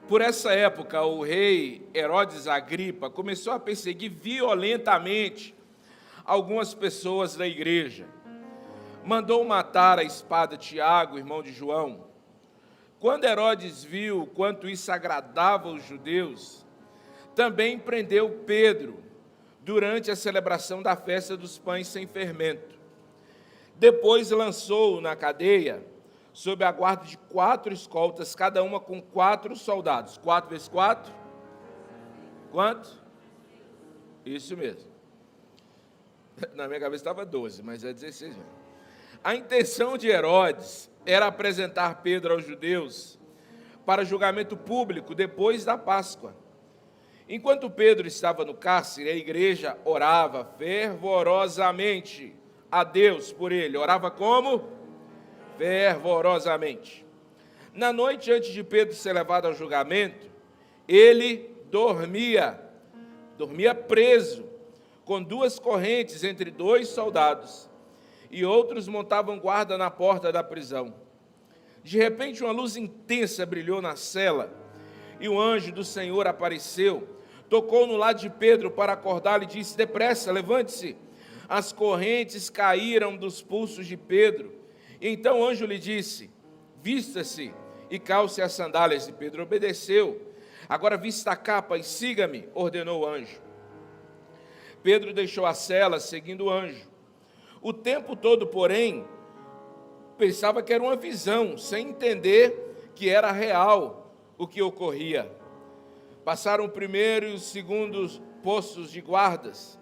Por essa época, o rei Herodes Agripa começou a perseguir violentamente algumas pessoas da igreja. Mandou matar a espada Tiago, irmão de João. Quando Herodes viu quanto isso agradava aos judeus, também prendeu Pedro durante a celebração da festa dos pães sem fermento. Depois lançou-o na cadeia, sob a guarda de 4 escoltas, cada uma com 4 soldados. 4 vezes 4? Quanto? Isso mesmo. Na minha cabeça estava 12, mas é 16 mesmo. A intenção de Herodes era apresentar Pedro aos judeus para julgamento público depois da Páscoa. Enquanto Pedro estava no cárcere, a igreja orava fervorosamente a Deus por ele. Orava como? Fervorosamente. Na noite antes de Pedro ser levado ao julgamento, ele dormia preso, com 2 correntes entre 2 soldados, e outros montavam guarda na porta da prisão. De repente, uma luz intensa brilhou na cela, e o anjo do Senhor apareceu, tocou no lado de Pedro para acordá-lo e disse: depressa, levante-se. As correntes caíram dos pulsos de Pedro. Então o anjo lhe disse: vista-se e calce as sandálias. E Pedro obedeceu. Agora vista a capa e siga-me, ordenou o anjo. Pedro deixou a cela, seguindo o anjo. O tempo todo, porém, pensava que era uma visão, sem entender que era real o que ocorria. Passaram o primeiro e o segundo postos de guardas,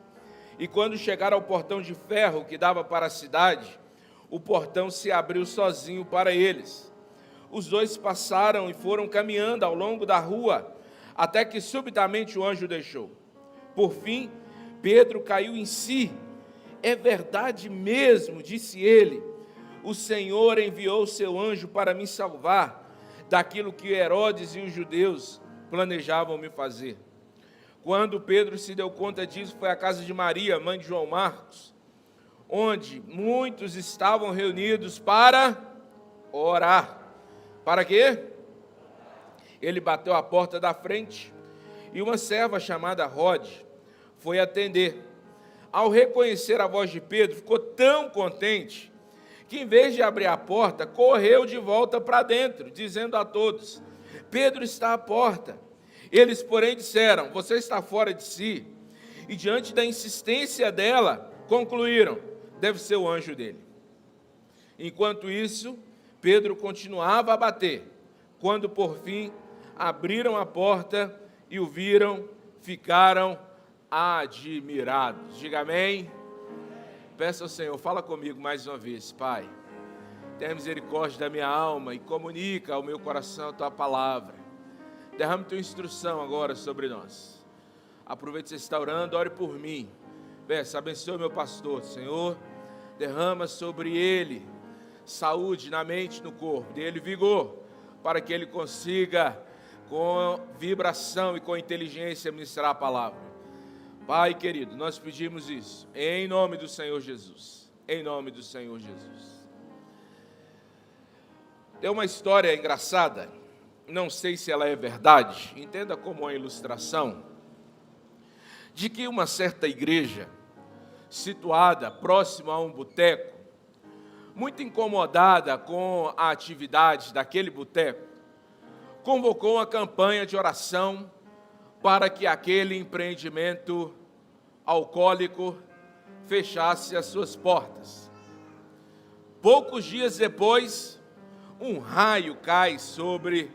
e quando chegaram ao portão de ferro que dava para a cidade, o portão se abriu sozinho para eles. Os 2 passaram e foram caminhando ao longo da rua, até que subitamente o anjo deixou. Por fim, Pedro caiu em si. É verdade mesmo, disse ele, o Senhor enviou seu anjo para me salvar daquilo que Herodes e os judeus planejavam me fazer. Quando Pedro se deu conta disso, foi à casa de Maria, mãe de João Marcos, onde muitos estavam reunidos para orar. Para quê? Ele bateu à porta da frente e uma serva chamada Rode foi atender. Ao reconhecer a voz de Pedro, ficou tão contente que, em vez de abrir a porta, correu de volta para dentro, dizendo a todos: Pedro está à porta. Eles, porém, disseram: você está fora de si. E diante da insistência dela, concluíram: deve ser o anjo dele. Enquanto isso, Pedro continuava a bater. Quando, por fim, abriram a porta e o viram, ficaram admirados. Diga amém. Peça ao Senhor, fala comigo mais uma vez: Pai, tenha misericórdia da minha alma e comunica ao meu coração a tua palavra. Derrame tua instrução agora sobre nós. Aproveite que você está orando, ore por mim. Peça, abençoe meu pastor, Senhor. Derrama sobre ele saúde na mente e no corpo, dê-lhe vigor, para que ele consiga, com vibração e com inteligência, ministrar a palavra. Pai querido, nós pedimos isso, em nome do Senhor Jesus. Em nome do Senhor Jesus. Tem uma história engraçada, não sei se ela é verdade, entenda como uma ilustração, de que uma certa igreja, situada próximo a um boteco, muito incomodada com a atividade daquele boteco, convocou uma campanha de oração para que aquele empreendimento alcoólico fechasse as suas portas. Poucos dias depois, um raio cai sobre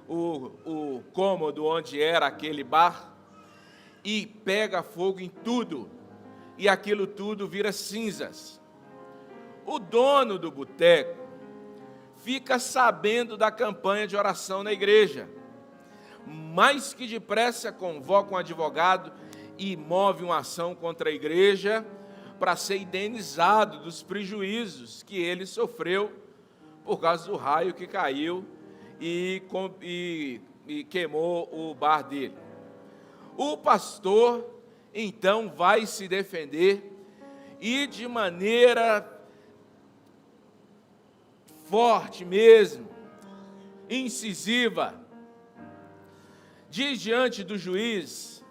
o cômodo onde era aquele bar e pega fogo em tudo, e aquilo tudo vira cinzas. O dono do boteco fica sabendo da campanha de oração na igreja, mais que depressa convoca um advogado e move uma ação contra a igreja para ser indenizado dos prejuízos que ele sofreu por causa do raio que caiu e queimou o bar dele. O pastor então vai se defender e, de maneira forte mesmo, incisiva, diz diante do juiz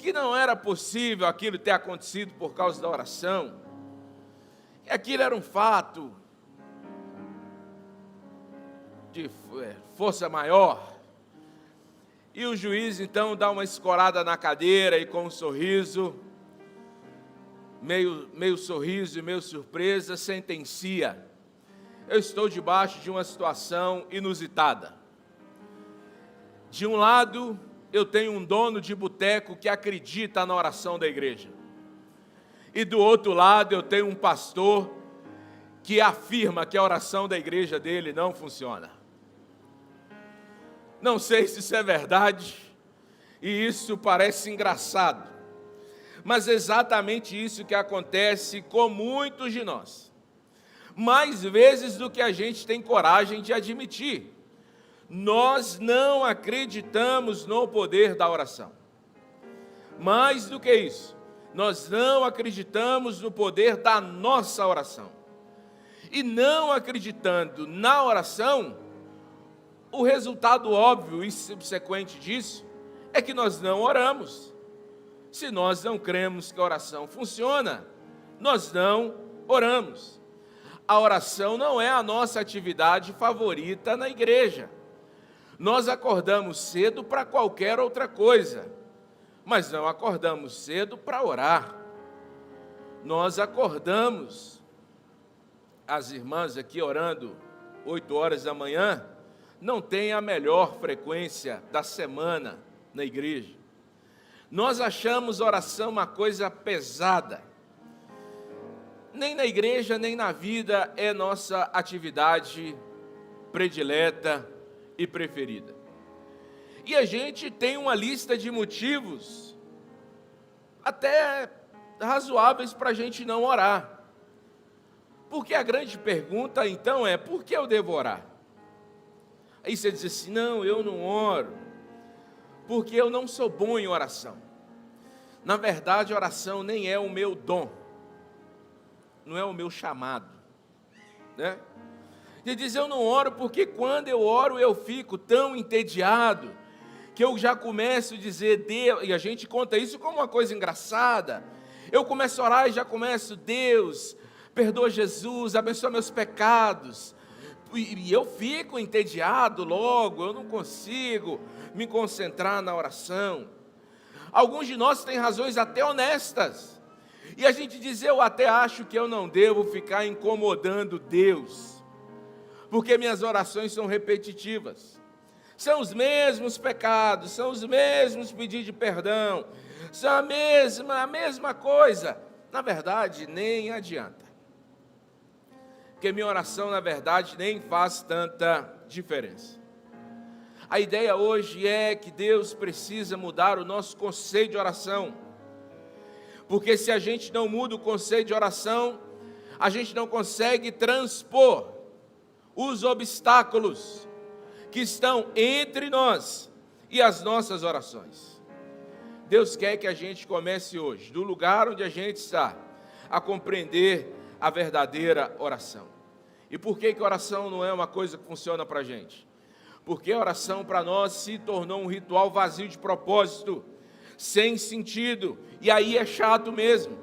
que não era possível aquilo ter acontecido por causa da oração, que aquilo era um fato de força maior. E o juiz então dá uma escorada na cadeira e com um sorriso, meio sorriso e meio surpresa, sentencia: eu estou debaixo de uma situação inusitada. De um lado, eu tenho um dono de boteco que acredita na oração da igreja. E do outro lado, eu tenho um pastor que afirma que a oração da igreja dele não funciona. Não sei se isso é verdade, e isso parece engraçado, mas é exatamente isso que acontece com muitos de nós. Mais vezes do que a gente tem coragem de admitir. Nós não acreditamos no poder da oração. Mais do que isso, nós não acreditamos no poder da nossa oração. E não acreditando na oração, o resultado óbvio e subsequente disso é que nós não oramos. Se nós não cremos que a oração funciona, nós não oramos. A oração não é a nossa atividade favorita na igreja. Nós acordamos cedo para qualquer outra coisa, mas não acordamos cedo para orar. Nós acordamos, as irmãs aqui orando 8 horas da manhã, não tem a melhor frequência da semana na igreja. Nós achamos oração uma coisa pesada. Nem na igreja, nem na vida é nossa atividade predileta e preferida. E a gente tem uma lista de motivos até razoáveis para a gente não orar. Porque a grande pergunta então é: por que eu devo orar? Aí você diz assim: não, eu não oro, porque eu não sou bom em oração. Na verdade, oração nem é o meu dom, não é o meu chamado, né? Ele diz: eu não oro porque quando eu oro eu fico tão entediado, que eu já começo a dizer, Deus, e a gente conta isso como uma coisa engraçada, eu começo a orar e já começo: Deus, perdoa Jesus, abençoa meus pecados, e eu fico entediado logo, eu não consigo me concentrar na oração. Alguns de nós têm razões até honestas, e a gente diz: eu até acho que eu não devo ficar incomodando Deus, porque minhas orações são repetitivas, são os mesmos pecados, são os mesmos pedidos de perdão, são a mesma coisa. Na verdade, nem adianta, porque minha oração, na verdade, nem faz tanta diferença. A ideia hoje é que Deus precisa mudar o nosso conceito de oração, porque se a gente não muda o conceito de oração, a gente não consegue transpor os obstáculos que estão entre nós e as nossas orações. Deus quer que a gente comece hoje, do lugar onde a gente está, a compreender a verdadeira oração. E por que oração não é uma coisa que funciona para a gente? Porque a oração para nós se tornou um ritual vazio de propósito, sem sentido, e aí é chato mesmo.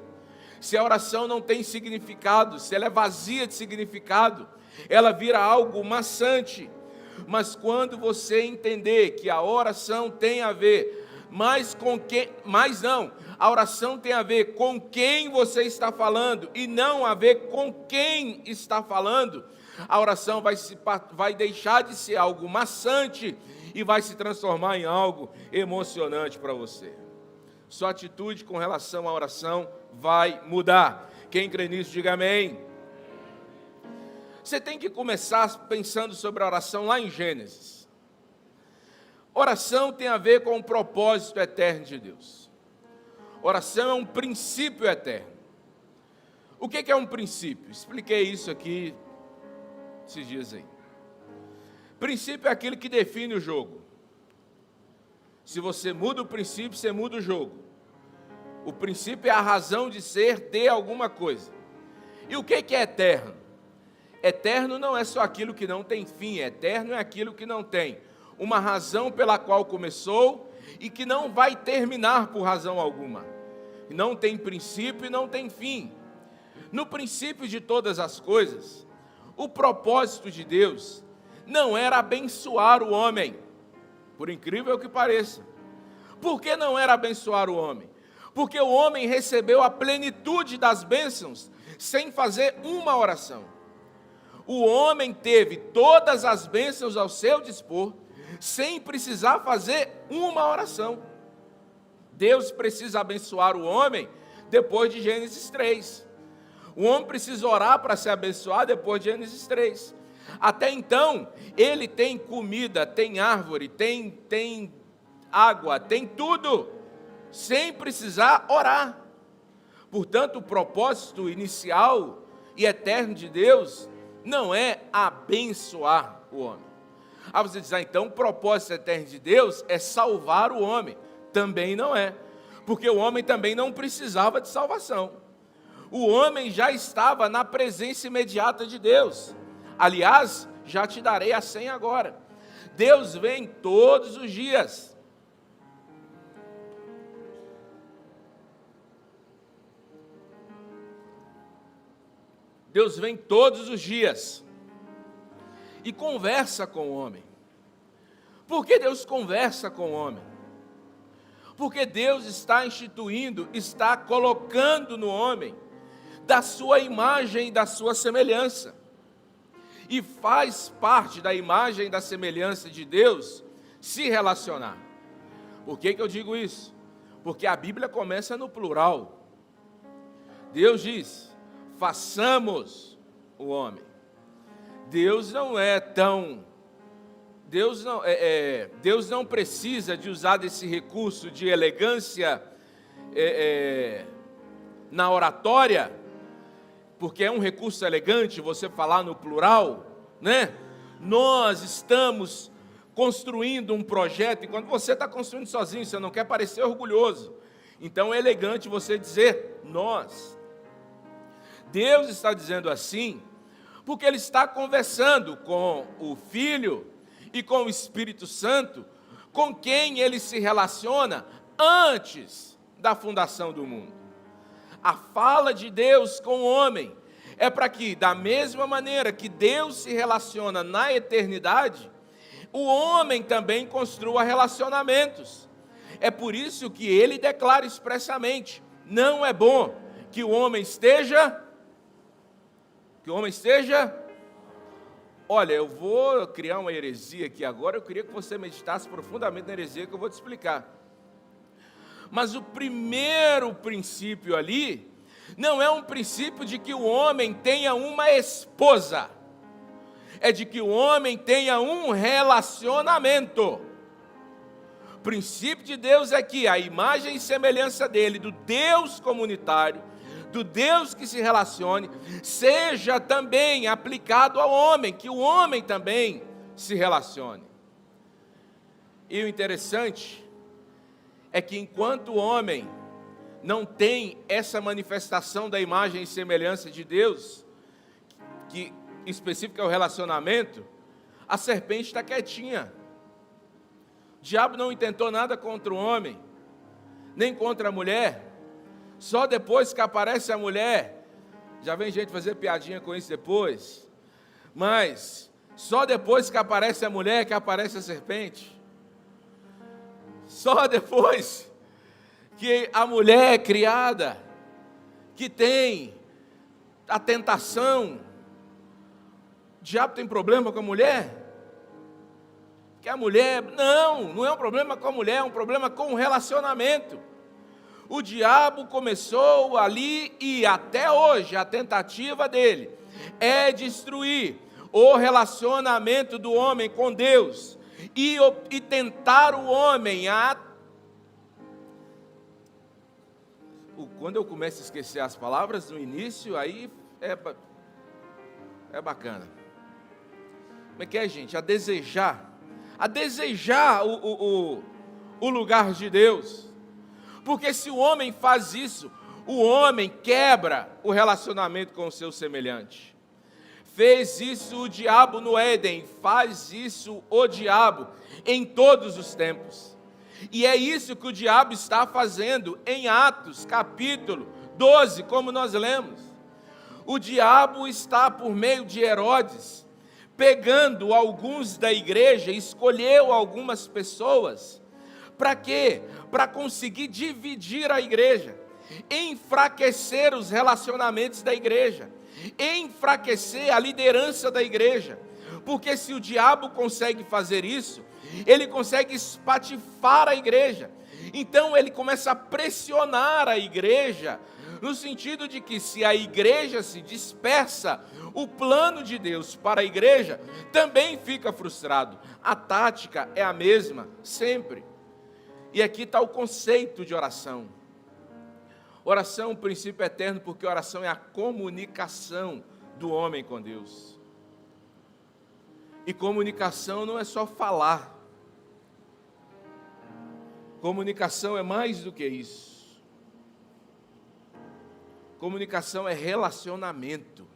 Se a oração não tem significado, se ela é vazia de significado, ela vira algo maçante. Mas quando você entender que a oração tem a ver a oração tem a ver com quem você está falando e não a ver com quem está falando, a oração vai deixar de ser algo maçante e vai se transformar em algo emocionante para você. Sua atitude com relação à oração vai mudar. Quem crê nisso, diga amém. Você tem que começar pensando sobre a oração lá em Gênesis. Oração tem a ver com o propósito eterno de Deus. Oração é um princípio eterno. O que é um princípio? Expliquei isso aqui esses dias aí. Princípio é aquilo que define o jogo. Se você muda o princípio, você muda o jogo. O princípio é a razão de ser de alguma coisa. E o que é eterno? Eterno não é só aquilo que não tem fim, eterno é aquilo que não tem uma razão pela qual começou e que não vai terminar por razão alguma. Não tem princípio e não tem fim. No princípio de todas as coisas, o propósito de Deus não era abençoar o homem, por incrível que pareça. Por que não era abençoar o homem? Porque o homem recebeu a plenitude das bênçãos sem fazer uma oração. O homem teve todas as bênçãos ao seu dispor, sem precisar fazer uma oração. Deus precisa abençoar o homem depois de Gênesis 3. O homem precisa orar para ser abençoado depois de Gênesis 3. Até então, ele tem comida, tem árvore, tem água, tem tudo, sem precisar orar. Portanto, o propósito inicial e eterno de Deus não é abençoar o homem. Você diz, então o propósito eterno de Deus é salvar o homem. Também não é, porque o homem também não precisava de salvação. O homem já estava na presença imediata de Deus. Aliás, já te darei a senha agora. Deus vem todos os dias. Deus vem todos os dias e conversa com o homem. Por que Deus conversa com o homem? Porque Deus está instituindo, está colocando no homem da sua imagem e da sua semelhança. E faz parte da imagem e da semelhança de Deus se relacionar. Por que eu digo isso? Porque a Bíblia começa no plural. Deus diz, façamos o homem. Deus não precisa de usar desse recurso de elegância na oratória, porque é um recurso elegante você falar no plural, né? Nós estamos construindo um projeto, e quando você está construindo sozinho, você não quer parecer orgulhoso, então é elegante você dizer nós. Deus está dizendo assim, porque Ele está conversando com o Filho e com o Espírito Santo, com quem Ele se relaciona antes da fundação do mundo. A fala de Deus com o homem é para que, da mesma maneira que Deus se relaciona na eternidade, o homem também construa relacionamentos. É por isso que Ele declara expressamente, não é bom que o homem esteja... Olha, eu vou criar uma heresia aqui agora, eu queria que você meditasse profundamente na heresia que eu vou te explicar. Mas o primeiro princípio ali, não é um princípio de que o homem tenha uma esposa, é de que o homem tenha um relacionamento. O princípio de Deus é que a imagem e semelhança dele, do Deus comunitário, do Deus que se relacione, seja também aplicado ao homem, que o homem também se relacione. E o interessante é que enquanto o homem não tem essa manifestação da imagem e semelhança de Deus, que específica é o relacionamento, a serpente está quietinha. O diabo não intentou nada contra o homem, nem contra a mulher. Só depois que aparece a mulher, já vem gente fazer piadinha com isso depois, mas só depois que aparece a mulher que aparece a serpente. Só depois que a mulher é criada, que tem a tentação. O diabo tem problema com a mulher? Que a mulher, não é um problema com a mulher, é um problema com o relacionamento. O diabo começou ali e até hoje a tentativa dele é destruir o relacionamento do homem com Deus e tentar o homem a... Quando eu começo a esquecer as palavras no início, aí é bacana. Como é que é, gente? A desejar o lugar de Deus. Porque se o homem faz isso, o homem quebra o relacionamento com o seu semelhante. Fez isso o diabo no Éden, faz isso o diabo em todos os tempos. E é isso que o diabo está fazendo em Atos, capítulo 12, como nós lemos. O diabo está, por meio de Herodes, pegando alguns da igreja, escolheu algumas pessoas. Para quê? Para conseguir dividir a igreja, enfraquecer os relacionamentos da igreja, enfraquecer a liderança da igreja. Porque se o diabo consegue fazer isso, ele consegue espatifar a igreja. Então ele começa a pressionar a igreja, no sentido de que se a igreja se dispersa, o plano de Deus para a igreja também fica frustrado. A tática é a mesma, sempre. E aqui está o conceito de oração. Oração é um princípio eterno, porque oração é a comunicação do homem com Deus. E comunicação não é só falar. Comunicação é mais do que isso. Comunicação é relacionamento.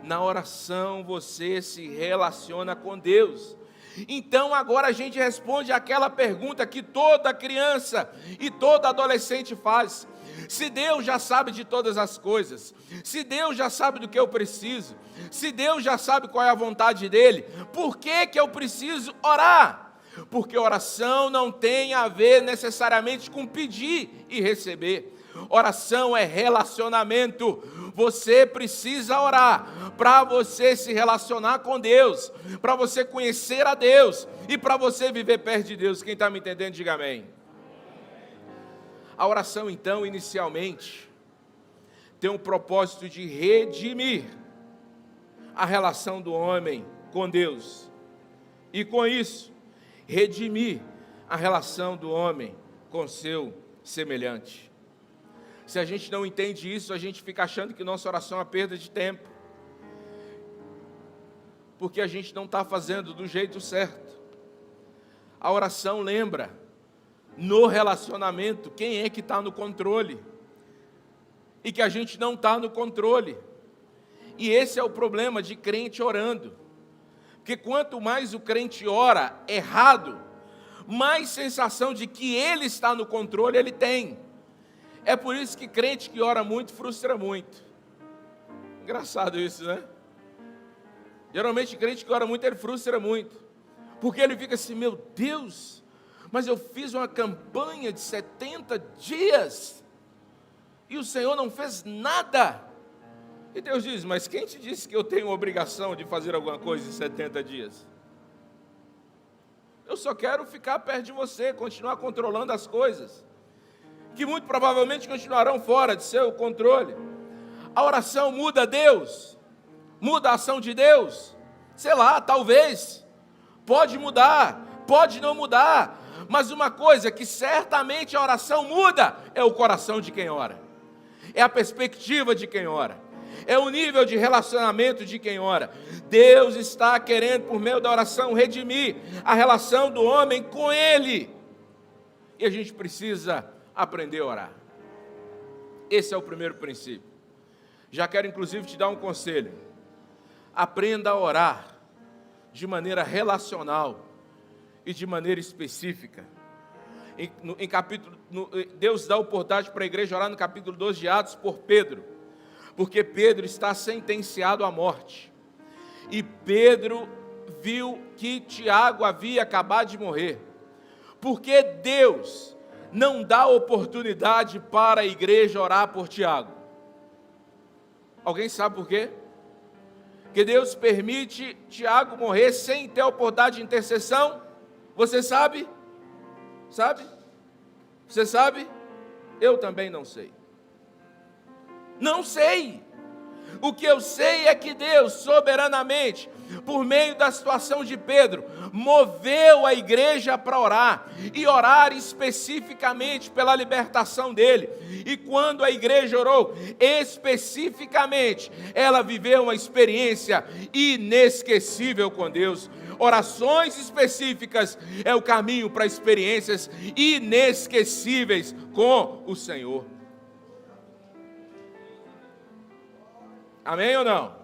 Na oração você se relaciona com Deus. Então agora a gente responde àquela pergunta que toda criança e toda adolescente faz. Se Deus já sabe de todas as coisas, se Deus já sabe do que eu preciso, se Deus já sabe qual é a vontade dEle, por que eu preciso orar? Porque oração não tem a ver necessariamente com pedir e receber. Oração é relacionamento. Você precisa orar para você se relacionar com Deus, para você conhecer a Deus e para você viver perto de Deus. Quem está me entendendo, diga amém. A oração, então, inicialmente, tem o propósito de redimir a relação do homem com Deus. E com isso, redimir a relação do homem com seu semelhante. Se a gente não entende isso, a gente fica achando que nossa oração é uma perda de tempo, porque a gente não está fazendo do jeito certo. A oração lembra, no relacionamento, quem é que está no controle, e que a gente não está no controle. E esse é o problema de crente orando, porque quanto mais o crente ora errado, mais sensação de que ele está no controle ele tem. É por isso que crente que ora muito, frustra muito. Engraçado isso, né? Geralmente crente que ora muito, ele frustra muito. Porque ele fica assim, meu Deus, mas eu fiz uma campanha de 70 dias, e o Senhor não fez nada. E Deus diz, mas quem te disse que eu tenho obrigação de fazer alguma coisa em 70 dias? Eu só quero ficar perto de você, continuar controlando as coisas, que muito provavelmente continuarão fora de seu controle. A oração muda Deus, muda a ação de Deus, sei lá, talvez, pode mudar, pode não mudar, mas uma coisa que certamente a oração muda, é o coração de quem ora, é a perspectiva de quem ora, é o nível de relacionamento de quem ora. Deus está querendo, por meio da oração, redimir a relação do homem com Ele, e a gente precisa aprender a orar. Esse é o primeiro princípio. Já quero inclusive te dar um conselho. Aprenda a orar de maneira relacional e de maneira específica. Deus dá oportunidade para a igreja orar no capítulo 12 de Atos por Pedro, porque Pedro está sentenciado à morte. E Pedro viu que Tiago havia acabado de morrer. Porque Deus não dá oportunidade para a igreja orar por Tiago? Alguém sabe por quê? Que Deus permite Tiago morrer sem ter oportunidade de intercessão? Você sabe? Sabe? Você sabe? Eu também não sei. Não sei. O que eu sei é que Deus, soberanamente, por meio da situação de Pedro, moveu a igreja para orar, e orar especificamente pela libertação dele. E quando a igreja orou especificamente, ela viveu uma experiência inesquecível com Deus. Orações específicas é o caminho para experiências inesquecíveis com o Senhor. Amém ou não?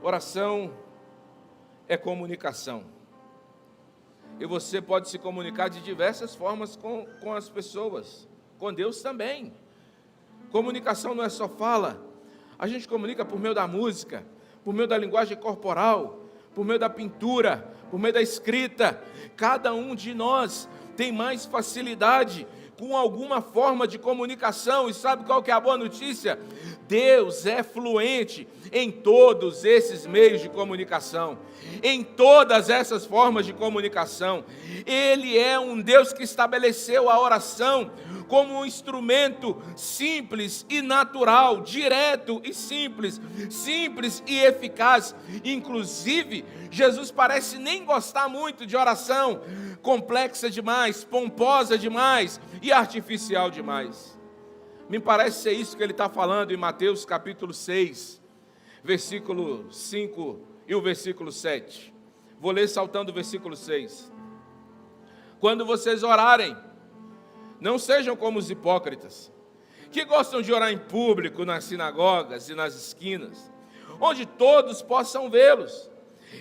Oração é comunicação. E você pode se comunicar de diversas formas com as pessoas, com Deus também. Comunicação não é só fala. A gente comunica por meio da música, por meio da linguagem corporal, por meio da pintura, por meio da escrita. Cada um de nós tem mais facilidade com alguma forma de comunicação. E sabe qual que é a boa notícia? Deus é fluente em todos esses meios de comunicação, em todas essas formas de comunicação. Ele é um Deus que estabeleceu a oração como um instrumento simples e natural, direto e simples e eficaz. Inclusive, Jesus parece nem gostar muito de oração complexa demais, pomposa demais e artificial demais. Me parece ser isso que ele está falando em Mateus capítulo 6, versículo 5 e o versículo 7. Vou ler saltando o versículo 6. Quando vocês orarem, não sejam como os hipócritas, que gostam de orar em público nas sinagogas e nas esquinas, onde todos possam vê-los.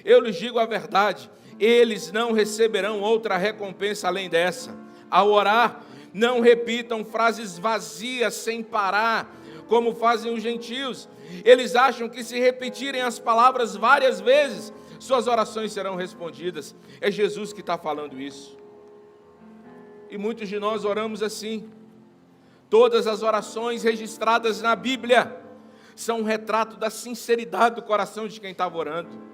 Eu lhes digo a verdade, eles não receberão outra recompensa além dessa. Ao orar, não repitam frases vazias sem parar, como fazem os gentios. Eles acham que se repetirem as palavras várias vezes, suas orações serão respondidas. É Jesus que está falando isso. E muitos de nós oramos assim. Todas as orações registradas na Bíblia são um retrato da sinceridade do coração de quem estava orando.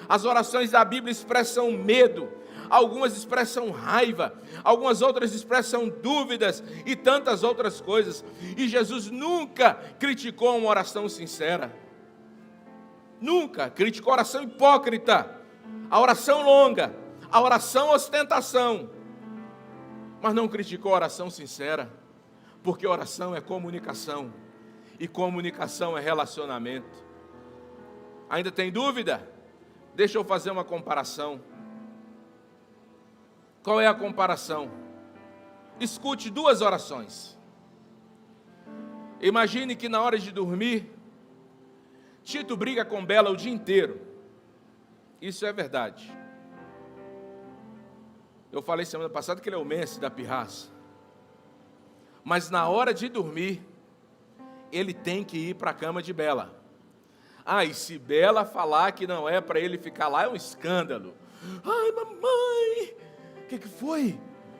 As orações da Bíblia expressam medo, algumas expressam raiva, algumas outras expressam dúvidas e tantas outras coisas. E Jesus nunca criticou uma oração sincera. Nunca criticou a oração hipócrita, a oração longa, a oração ostentação. Mas não criticou a oração sincera, porque oração é comunicação, e comunicação é relacionamento. Ainda tem dúvida? Deixa eu fazer uma comparação. Qual é a comparação? Escute duas orações. Imagine que na hora de dormir, Tito briga com Bela o dia inteiro. Isso é verdade. Eu falei semana passada que ele é o Messi da pirraça. Mas na hora de dormir, ele tem que ir para a cama de Bela. E se Bela falar que não é para ele ficar lá, é um escândalo. Ai, mamãe, o que foi?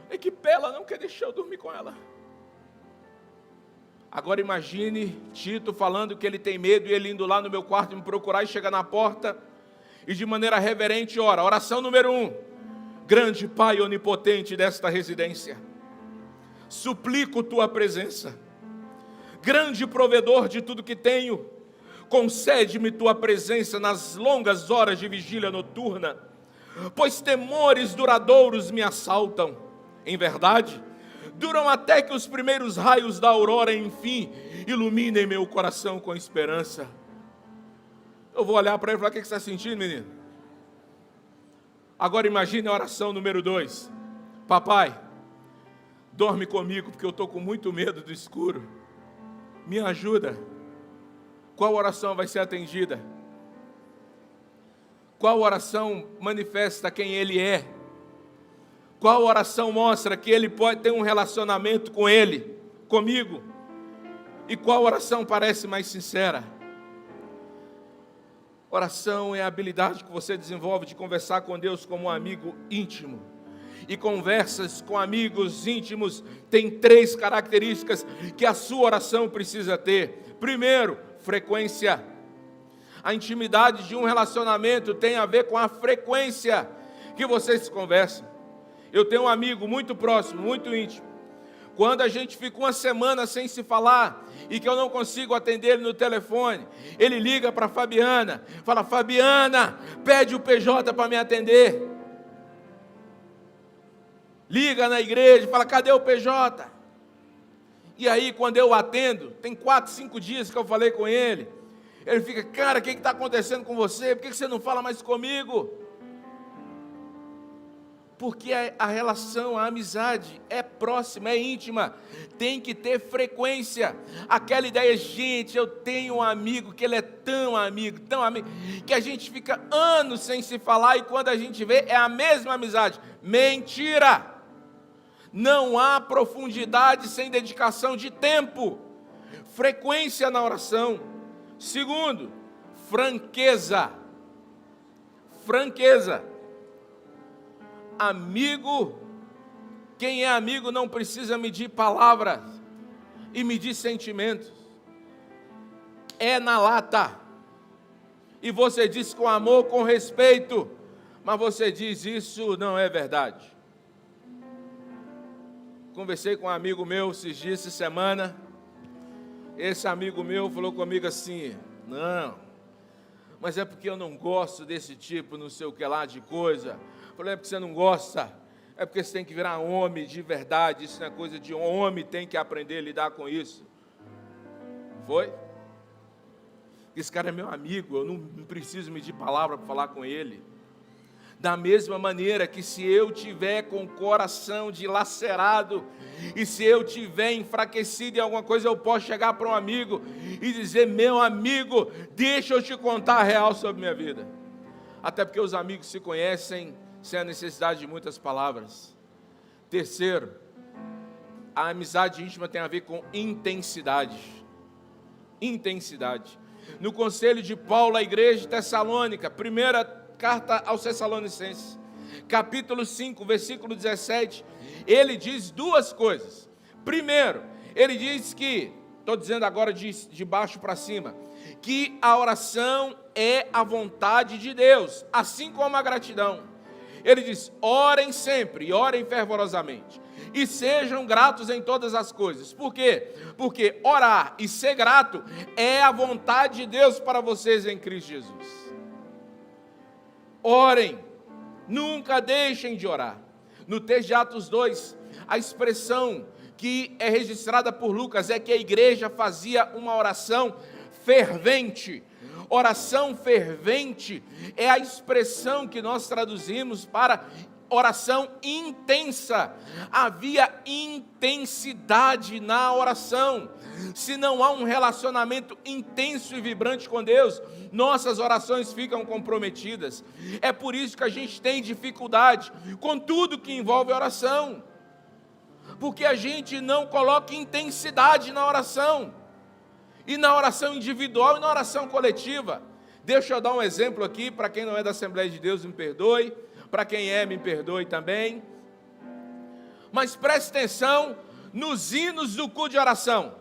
É que Bela não quer deixar eu dormir com ela. Agora imagine Tito falando que ele tem medo e ele indo lá no meu quarto me procurar e chega na porta e de maneira reverente ora. Oração número 1. Grande Pai onipotente desta residência, suplico tua presença. Grande provedor de tudo que tenho, concede-me tua presença nas longas horas de vigília noturna, pois temores duradouros me assaltam. Em verdade, duram até que os primeiros raios da aurora, enfim, iluminem meu coração com esperança. Eu vou olhar para ele e falar: o que você está sentindo, menino? Agora imagine a oração número 2. Papai, dorme comigo, porque eu estou com muito medo do escuro. Me ajuda. Qual oração vai ser atendida? Qual oração manifesta quem ele é? Qual oração mostra que ele pode ter um relacionamento com ele, comigo? E qual oração parece mais sincera? Oração é a habilidade que você desenvolve de conversar com Deus como um amigo íntimo. E conversas com amigos íntimos têm 3 características que a sua oração precisa ter. Primeiro, frequência. A intimidade de um relacionamento tem a ver com a frequência que vocês conversam. Eu tenho um amigo muito próximo, muito íntimo. Quando a gente fica uma semana sem se falar e que eu não consigo atender ele no telefone, ele liga para a Fabiana, fala: Fabiana, pede o PJ para me atender. Liga na igreja, fala: cadê o PJ? E aí quando eu atendo, tem 4, 5 dias que eu falei com ele, ele fica: cara, o que está acontecendo com você? Por que você não fala mais comigo? Porque a relação, a amizade é próxima, é íntima, tem que ter frequência. Aquela ideia, gente, eu tenho um amigo que ele é tão amigo, que a gente fica anos sem se falar e quando a gente vê é a mesma amizade. Mentira! Não há profundidade sem dedicação de tempo. Frequência na oração. Segundo, franqueza. Franqueza. Amigo, quem é amigo não precisa medir palavras e medir sentimentos. É na lata. E você diz com amor, com respeito, mas você diz isso não é verdade. Conversei com um amigo meu esses dias, essa semana. Esse amigo meu falou comigo assim: não, mas é porque eu não gosto desse tipo, não sei o que lá de coisa. Eu falei: é porque você não gosta, é porque você tem que virar homem de verdade, isso não é coisa de homem, tem que aprender a lidar com isso. Foi? Esse cara é meu amigo, eu não preciso medir palavra para falar com ele. Da mesma maneira que se eu tiver com o coração dilacerado e se eu tiver enfraquecido em alguma coisa, eu posso chegar para um amigo e dizer: meu amigo, deixa eu te contar a real sobre minha vida. Até porque os amigos se conhecem sem a necessidade de muitas palavras. Terceiro, a amizade íntima tem a ver com intensidade. Intensidade. No conselho de Paulo à igreja de Tessalônica, primeira carta aos Tessalonicenses, capítulo 5, versículo 17, ele diz duas coisas. Primeiro, ele diz que, estou dizendo agora de baixo para cima, que a oração é a vontade de Deus, assim como a gratidão. Ele diz: orem sempre e orem fervorosamente, e sejam gratos em todas as coisas. Por quê? Porque orar e ser grato é a vontade de Deus para vocês em Cristo Jesus. Orem, nunca deixem de orar. No texto de Atos 2, a expressão que é registrada por Lucas é que a igreja fazia uma oração fervente. Oração fervente é a expressão que nós traduzimos para oração intensa. Havia intensidade na oração. Se não há um relacionamento intenso e vibrante com Deus, nossas orações ficam comprometidas. É por isso que a gente tem dificuldade com tudo que envolve oração, porque a gente não coloca intensidade na oração, e na oração individual e na oração coletiva. Deixa eu dar um exemplo aqui, para quem não é da Assembleia de Deus, me perdoe, para quem é, me perdoe também, mas preste atenção nos hinos do culto de oração.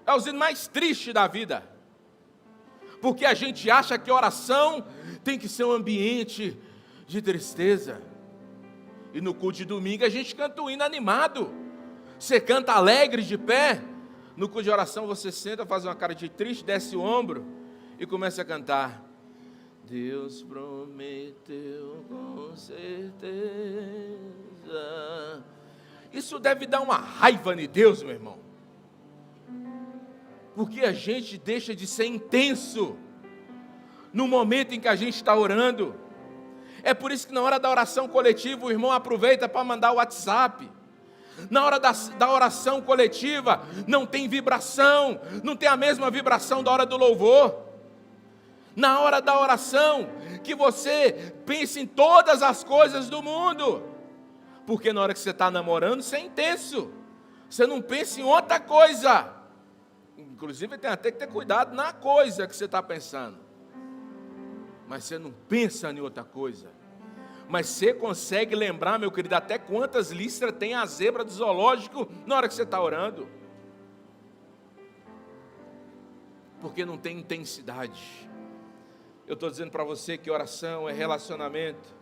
É os hinos mais tristes da vida, porque a gente acha que oração tem que ser um ambiente de tristeza, e no culto de domingo a gente canta o hino animado, você canta alegre de pé. No culto de oração você senta, faz uma cara de triste, desce o ombro e começa a cantar: Deus prometeu com certeza. Isso deve dar uma raiva em Deus, meu irmão, porque a gente deixa de ser intenso no momento em que a gente está orando. É por isso que na hora da oração coletiva o irmão aproveita para mandar o WhatsApp. Na hora da oração coletiva não tem vibração, não tem a mesma vibração da hora do louvor. Na hora da oração, que você pense em todas as coisas do mundo, porque na hora que você está namorando, você é intenso, você não pensa em outra coisa. Inclusive tem até que ter cuidado na coisa que você está pensando, mas você não pensa em outra coisa. Mas você consegue lembrar, meu querido, até quantas listras tem a zebra do zoológico na hora que você está orando? Porque não tem intensidade. Eu estou dizendo para você que oração é relacionamento,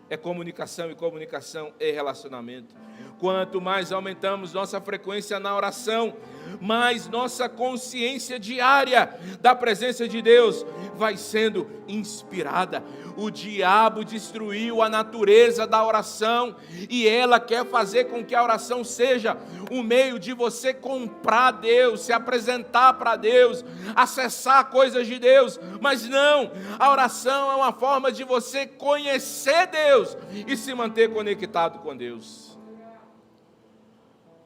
é comunicação, e comunicação é relacionamento. Quanto mais aumentamos nossa frequência na oração, mais nossa consciência diária da presença de Deus vai sendo inspirada. O diabo destruiu a natureza da oração e ela quer fazer com que a oração seja um meio de você comprar Deus, se apresentar para Deus, acessar coisas de Deus. Mas não, a oração é uma forma de você conhecer Deus e se manter conectado com Deus.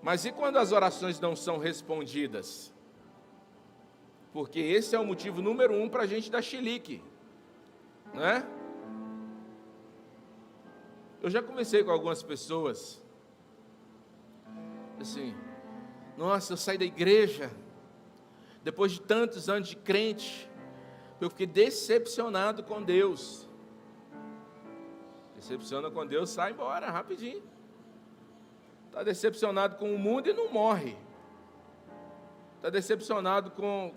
Mas e quando as orações não são respondidas? Porque esse é o motivo número 1 para a gente dar chilique, não é? Eu já conversei com algumas pessoas, assim, nossa, eu saí da igreja, depois de tantos anos de crente, eu fiquei decepcionado com Deus. Decepciona com Deus, sai embora, rapidinho. Está decepcionado com o mundo e não morre. Está decepcionado com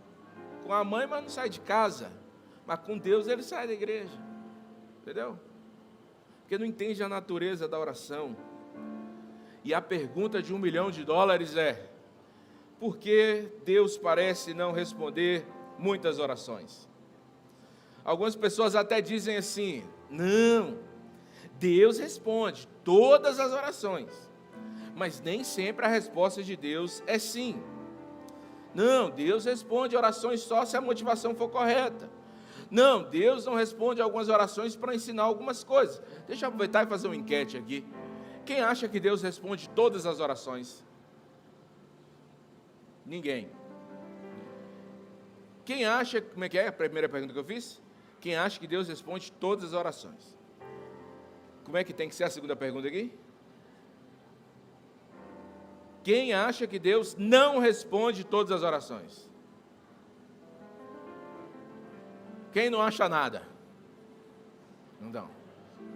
a mãe, mas não sai de casa. Mas com Deus ele sai da igreja. Entendeu? Porque não entende a natureza da oração. E a pergunta de $1 milhão é: por que Deus parece não responder muitas orações? Algumas pessoas até dizem assim: não, Deus responde todas as orações, mas nem sempre a resposta de Deus é sim. Não, Deus responde orações só se a motivação for correta. Não, Deus não responde algumas orações para ensinar algumas coisas. Deixa eu aproveitar e fazer uma enquete aqui. Quem acha que Deus responde todas as orações? Ninguém. Quem acha, como é que é a primeira pergunta que eu fiz? Quem acha que Deus responde todas as orações? Como é que tem que ser a segunda pergunta aqui? Quem acha que Deus não responde todas as orações? Quem não acha nada? Não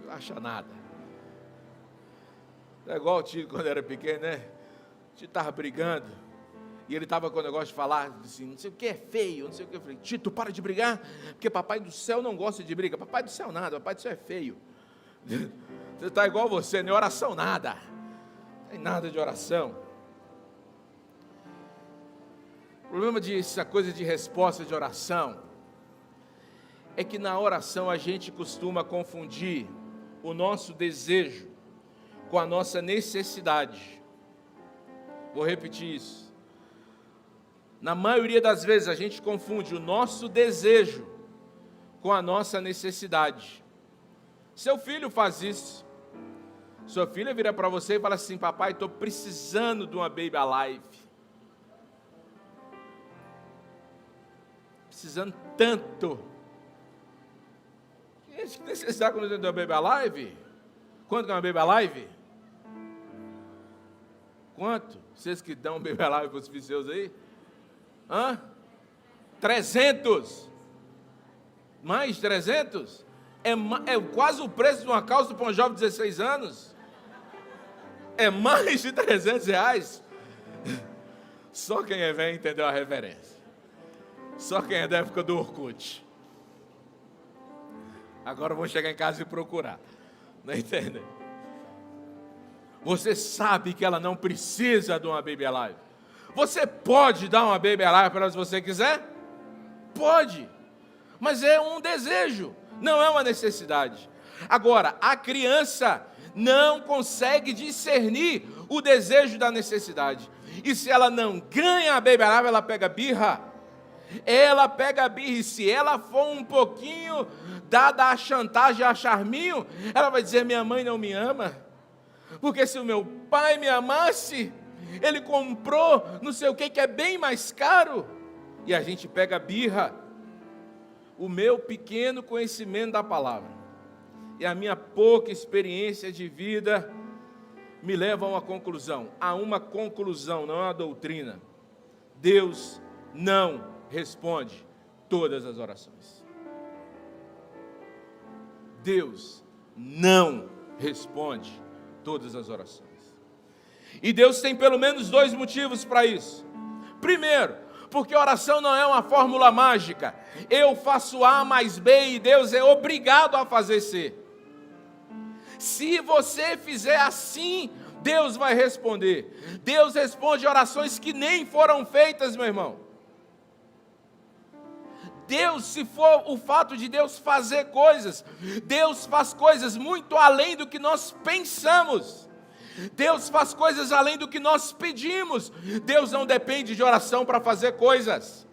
acha nada. É igual o Tito quando era pequeno, né? O Tito estava brigando, e ele estava com o negócio de falar, assim, não sei o que é feio, não sei o que. Eu falei: Tito, para de brigar, porque papai do céu não gosta de briga. Papai do céu nada, papai do céu é feio. Você está igual você, nem oração nada. Não tem nada de oração. O problema dessa coisa de resposta de oração é que na oração a gente costuma confundir o nosso desejo com a nossa necessidade. Vou repetir isso. Na maioria das vezes a gente confunde o nosso desejo com a nossa necessidade. Seu filho faz isso. Sua filha vira para você e fala assim: papai, estou precisando de uma baby alive. Precisando tanto. Gente, que necessidade quando tem uma baby alive? Quanto que é uma baby alive? Quanto? Vocês que dão baby alive para os filhos seus aí? 300? Mais 300? É quase o preço de uma calça para um jovem de 16 anos. É mais de R$300. Só quem é velho entendeu a referência. Só quem é da época do Orkut. Agora eu vou chegar em casa e procurar. Não entende? Você sabe que ela não precisa de uma baby alive. Você pode dar uma baby alive para ela se você quiser? Pode. Mas é um desejo, não é uma necessidade. Agora, a criança não consegue discernir o desejo da necessidade. E se ela não ganha a baby alive, ela pega birra. Ela pega a birra, e se ela for um pouquinho dada a chantagem, a charminho, ela vai dizer: minha mãe não me ama, porque se o meu pai me amasse, ele comprou não sei o que é bem mais caro. E a gente pega a birra. O meu pequeno conhecimento da palavra e a minha pouca experiência de vida me levam a uma conclusão. Há uma conclusão, não é uma doutrina. Deus não responde todas as orações. Deus não responde todas as orações. E Deus tem pelo menos 2 motivos para isso. Primeiro, porque oração não é uma fórmula mágica. Eu faço A mais B e Deus é obrigado a fazer C. Se você fizer assim, Deus vai responder. Deus responde orações que nem foram feitas, meu irmão. Deus, se for o fato de Deus fazer coisas, Deus faz coisas muito além do que nós pensamos. Deus faz coisas além do que nós pedimos. Deus não depende de oração para fazer coisas.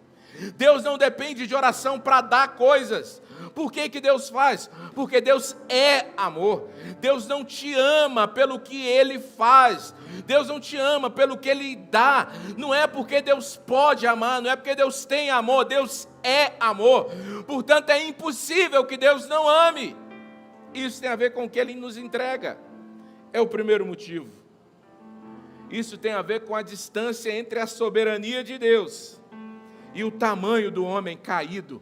Deus não depende de oração para dar coisas. Por que Deus faz? Porque Deus é amor. Deus não te ama pelo que Ele faz. Deus não te ama pelo que Ele dá. Não é porque Deus pode amar, não é porque Deus tem amor. Deus é amor. Portanto, é impossível que Deus não ame. Isso tem a ver com o que Ele nos entrega. É o primeiro motivo. Isso tem a ver com a distância entre a soberania de Deus e o tamanho do homem caído.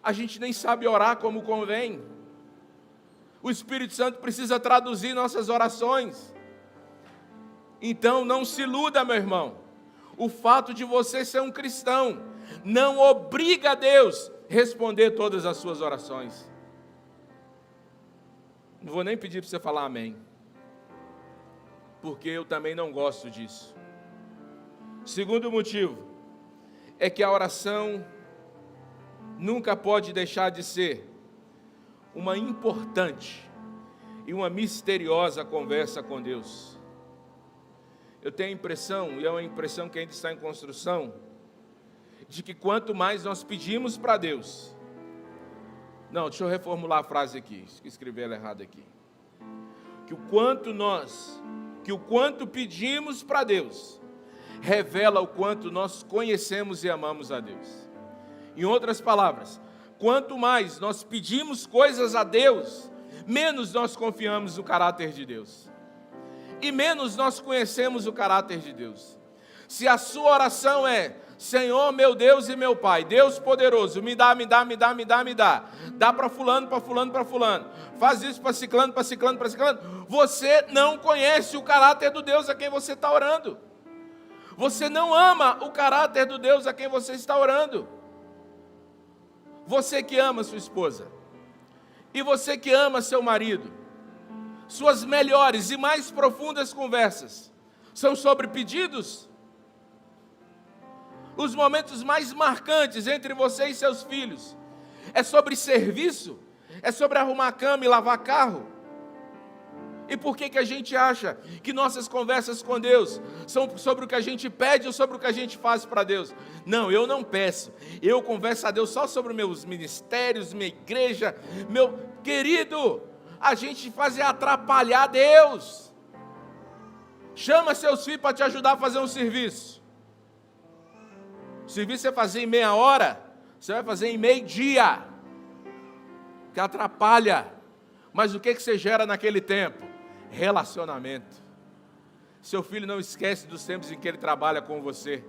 A gente nem sabe orar como convém. O Espírito Santo precisa traduzir nossas orações. Então não se iluda, meu irmão. O fato de você ser um cristão não obriga a Deus a responder todas as suas orações. Não vou nem pedir para você falar amém, porque eu também não gosto disso. Segundo motivo é que a oração nunca pode deixar de ser uma importante e uma misteriosa conversa com Deus. Eu tenho a impressão, e é uma impressão que ainda está em construção, de que quanto mais nós pedimos para Deus... Não, deixa eu reformular a frase aqui, escrevi ela errada aqui. Que o quanto pedimos para Deus, revela o quanto nós conhecemos e amamos a Deus. Em outras palavras, quanto mais nós pedimos coisas a Deus, menos nós confiamos no caráter de Deus. E menos nós conhecemos o caráter de Deus. Se a sua oração é: Senhor, meu Deus e meu Pai, Deus poderoso, me dá. Dá para fulano, para fulano, para fulano. Faz isso para ciclano, para ciclano, para ciclano. Você não conhece o caráter do Deus a quem você está orando. Você não ama o caráter do Deus a quem você está orando. Você que ama sua esposa, e você que ama seu marido, suas melhores e mais profundas conversas são sobre pedidos? Os momentos mais marcantes entre você e seus filhos é sobre serviço? É sobre arrumar cama e lavar carro? E por que a gente acha que nossas conversas com Deus são sobre o que a gente pede ou sobre o que a gente faz para Deus? Não, eu não peço. Eu converso a Deus só sobre meus ministérios, minha igreja. Meu querido, a gente faz é atrapalhar Deus. Chama seus filhos para te ajudar a fazer um serviço. O serviço você fazer em meia hora, você vai fazer em meio-dia, que atrapalha. Mas o que você gera naquele tempo? Relacionamento. Seu filho não esquece dos tempos em que ele trabalha com você.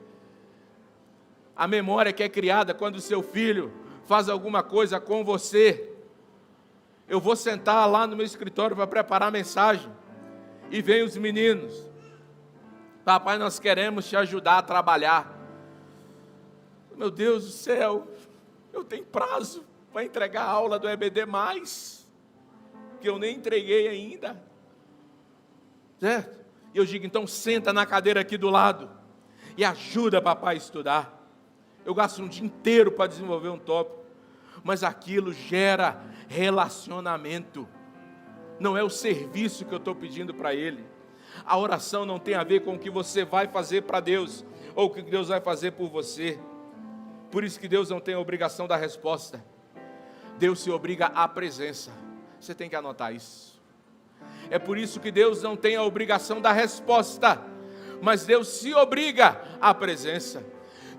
A memória que é criada quando o seu filho faz alguma coisa com você. Eu vou sentar lá no meu escritório para preparar a mensagem, e vem os meninos: papai, nós queremos te ajudar a trabalhar. Meu Deus do céu, eu tenho prazo para entregar a aula do EBD+, que eu nem entreguei ainda. Certo? E eu digo: então senta na cadeira aqui do lado e ajuda papai a estudar. Eu gasto um dia inteiro para desenvolver um tópico, mas aquilo gera relacionamento. Não é o serviço que eu estou pedindo para ele. A oração não tem a ver com o que você vai fazer para Deus, ou o que Deus vai fazer por você. Por isso que Deus não tem a obrigação da resposta. Deus se obriga à presença. Você tem que anotar isso. É por isso que Deus não tem a obrigação da resposta, mas Deus se obriga à presença.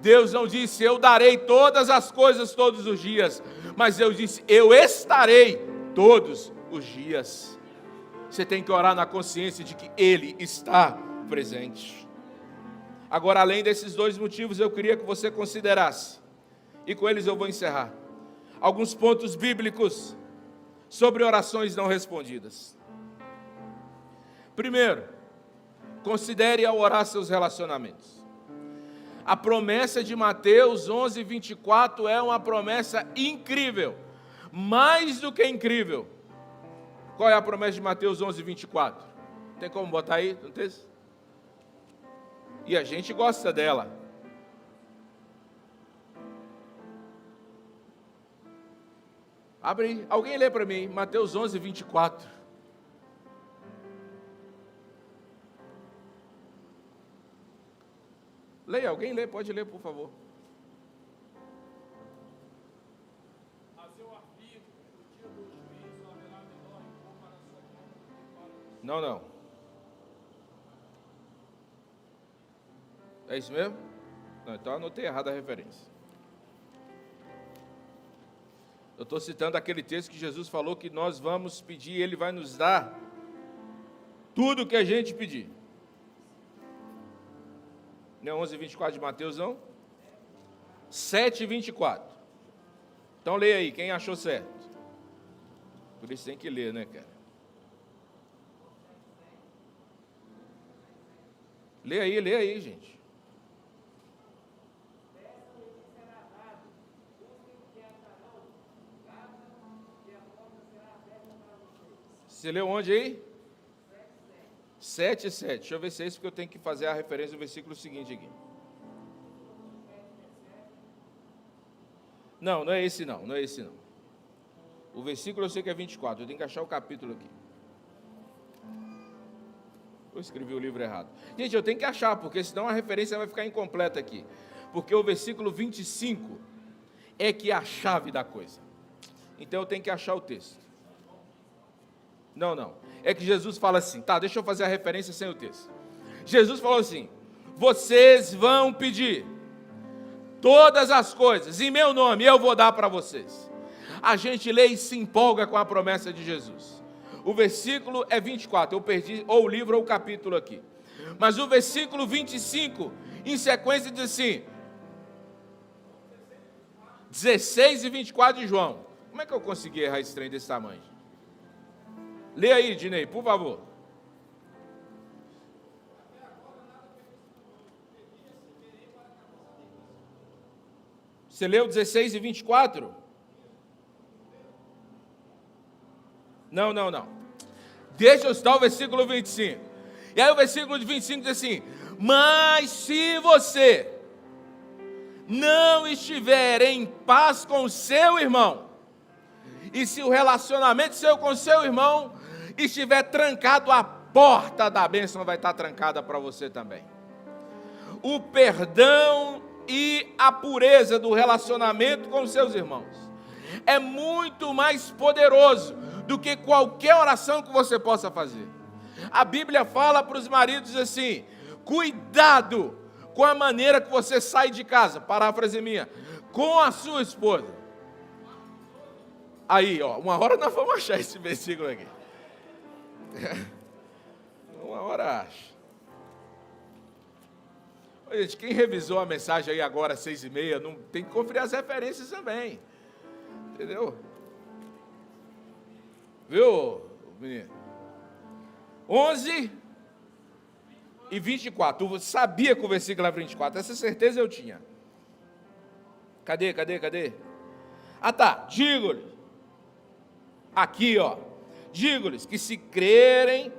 Deus não disse: eu darei todas as coisas todos os dias, mas Deus disse: eu estarei todos os dias. Você tem que orar na consciência de que Ele está presente. Agora, além desses dois motivos, eu queria que você considerasse, e com eles eu vou encerrar, alguns pontos bíblicos sobre orações não respondidas. Primeiro, considere ao orar seus relacionamentos. A promessa de Mateus 11:24 é uma promessa incrível, mais do que incrível. Qual é a promessa de Mateus 11:24? Tem como botar aí no texto? E a gente gosta dela. Abre aí. Alguém lê para mim, Mateus 11, 24. Leia, alguém lê, pode ler, por favor. Não. É isso mesmo? Não, então eu anotei errado a referência. Eu estou citando aquele texto que Jesus falou que nós vamos pedir e Ele vai nos dar tudo o que a gente pedir. Não é 11:24 de Mateus, não? 7:24. Então leia aí, quem achou certo. Por isso tem que ler, né, cara? Lê aí, gente. Você leu onde aí? 7:7. Deixa eu ver se é isso, porque eu tenho que fazer a referência do versículo seguinte aqui. Não é esse não. O versículo eu sei que é 24, eu tenho que achar o capítulo aqui. Eu escrevi o livro errado. Gente, eu tenho que achar, porque senão a referência vai ficar incompleta aqui. Porque o versículo 25 é que é a chave da coisa. Então eu tenho que achar o texto. Não. É que Jesus fala assim, tá, deixa eu fazer a referência sem o texto. Jesus falou assim, vocês vão pedir todas as coisas, em meu nome eu vou dar para vocês. A gente lê e se empolga com a promessa de Jesus. O versículo é 24, eu perdi ou o livro ou o capítulo aqui. Mas o versículo 25, em sequência, diz assim, 16 e 24 de João. Como é que eu consegui errar esse trem desse tamanho? Lê aí, Dinei, por favor. Você leu 16 e 24? Não. Deixa eu citar o versículo 25. E aí o versículo de 25 diz assim, mas se você não estiver em paz com o seu irmão, e se o relacionamento seu com o seu irmão estiver trancado, a porta da bênção vai estar trancada para você também. O perdão e a pureza do relacionamento com os seus irmãos é muito mais poderoso do que qualquer oração que você possa fazer. A Bíblia fala para os maridos assim, cuidado com a maneira que você sai de casa, paráfrase minha, com a sua esposa. Aí, uma hora nós vamos achar esse versículo aqui. Uma hora acha. Ô, gente, quem revisou a mensagem aí agora, 6:30, não tem que conferir as referências também. Entendeu? Viu, menino? 11 e 24. Tu sabia que o versículo era 24. Essa certeza eu tinha. Cadê? Ah, tá. Digo-lhes. Aqui, digo-lhes que se crerem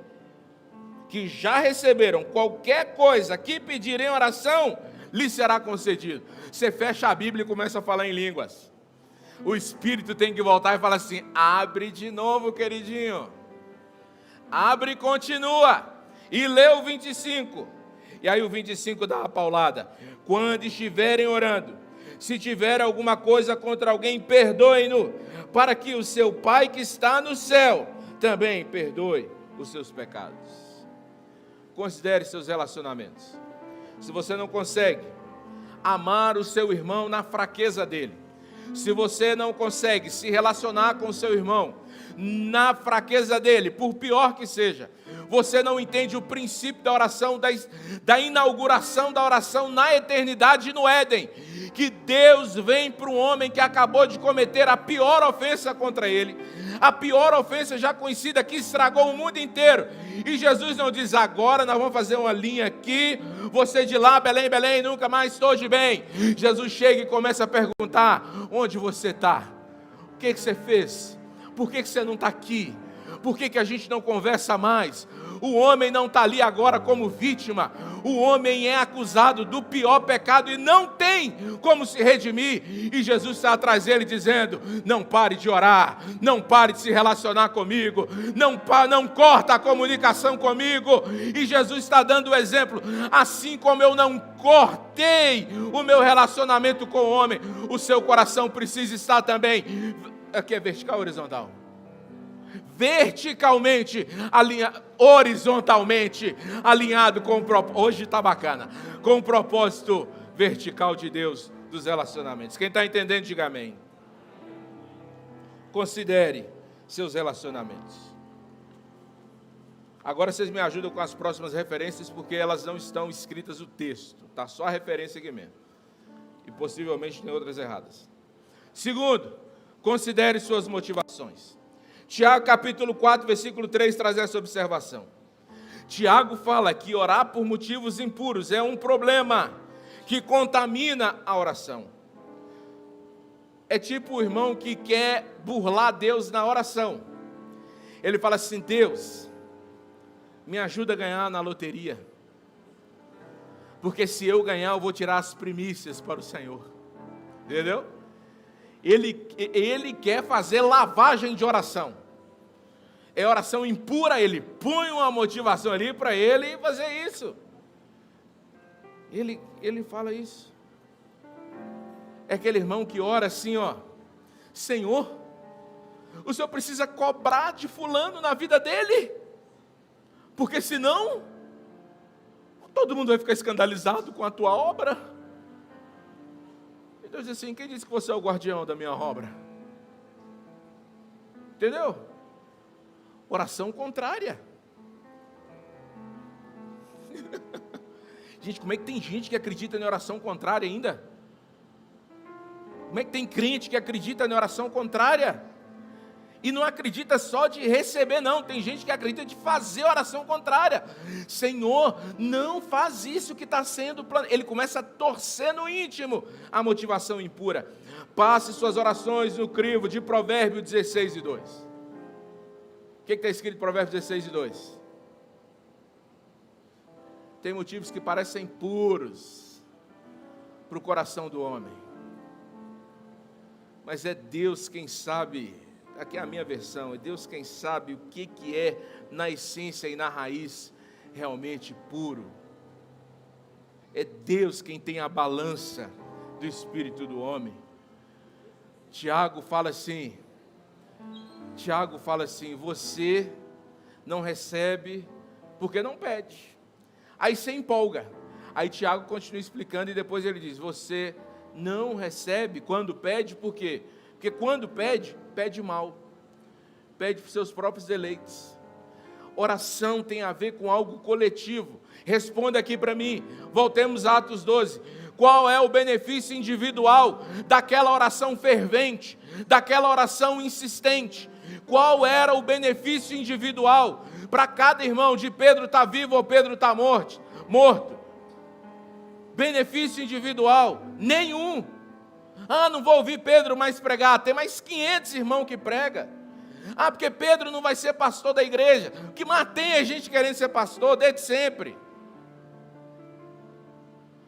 que já receberam qualquer coisa que pedirem em oração, lhes será concedido. Você fecha a Bíblia e começa a falar em línguas. O Espírito tem que voltar e falar assim, abre de novo, queridinho. Abre e continua. E lê o 25. E aí o 25 dá uma paulada. Quando estiverem orando, se tiver alguma coisa contra alguém, perdoem-no, para que o seu Pai que está no céu também perdoe os seus pecados. Considere seus relacionamentos. Se você não consegue amar o seu irmão na fraqueza dele, se você não consegue se relacionar com o seu irmão na fraqueza dele, por pior que seja, você não entende o princípio da oração, da inauguração da oração na eternidade no Éden, que Deus vem para um homem que acabou de cometer a pior ofensa contra ele, a pior ofensa já conhecida, que estragou o mundo inteiro, e Jesus não diz, agora nós vamos fazer uma linha aqui, você de lá, Belém, Belém, nunca mais estou de bem. Jesus chega e começa a perguntar, onde você está? O que você fez? Por que você não está aqui? Por que a gente não conversa mais? O homem não está ali agora como vítima. O homem é acusado do pior pecado e não tem como se redimir. E Jesus está atrás dele dizendo: não pare de orar, não pare de se relacionar comigo, não corta a comunicação comigo. E Jesus está dando o exemplo: assim como eu não cortei o meu relacionamento com o homem, o seu coração precisa estar também. Aqui é vertical ou horizontal? Verticalmente, horizontalmente alinhado com o propósito. Hoje está bacana. Com o propósito vertical de Deus dos relacionamentos. Quem está entendendo, diga amém. Considere seus relacionamentos. Agora vocês me ajudam com as próximas referências, porque elas não estão escritas no texto. Está só a referência aqui mesmo. E possivelmente tem outras erradas. Segundo, considere suas motivações. Tiago capítulo 4, versículo 3, traz essa observação. Tiago fala que orar por motivos impuros é um problema que contamina a oração. É tipo o irmão que quer burlar Deus na oração. Ele fala assim: Deus, me ajuda a ganhar na loteria, porque se eu ganhar eu vou tirar as primícias para o Senhor. Entendeu? Ele quer fazer lavagem de oração. É oração impura, ele põe uma motivação ali para ele fazer isso. Ele fala isso. É aquele irmão que ora assim, ó: Senhor, o Senhor precisa cobrar de fulano na vida dele, porque senão todo mundo vai ficar escandalizado com a tua obra. Deus diz assim: quem disse que você é o guardião da minha obra? Entendeu? Oração contrária. Gente, como é que tem gente que acredita em oração contrária ainda? Como é que tem crente que acredita em oração contrária? E não acredita só de receber, não. Tem gente que acredita de fazer oração contrária. Senhor, não faz isso que está sendo planejado. Ele começa a torcer no íntimo a motivação impura. Passe suas orações no crivo de Provérbios 16 e 2. O que está escrito em Provérbios 16 e 2? Tem motivos que parecem puros para o coração do homem, mas é Deus quem sabe. Aqui é a minha versão: é Deus quem sabe o que é na essência e na raiz realmente puro. É Deus quem tem a balança do espírito do homem. Tiago fala assim: você não recebe porque não pede. Aí você empolga. Aí Tiago continua explicando e depois ele diz: você não recebe quando pede, por quê? Porque quando pede, pede mal, pede para os seus próprios deleites. Oração tem a ver com algo coletivo. Responda aqui para mim, voltemos a Atos 12. Qual é o benefício individual daquela oração fervente, daquela oração insistente? Qual era o benefício individual para cada irmão? De Pedro está vivo ou Pedro está morto? Benefício individual? Nenhum. Não vou ouvir Pedro mais pregar. Tem mais 500 irmãos que pregam. Porque Pedro não vai ser pastor da igreja. O que mais tem é gente querendo ser pastor desde sempre.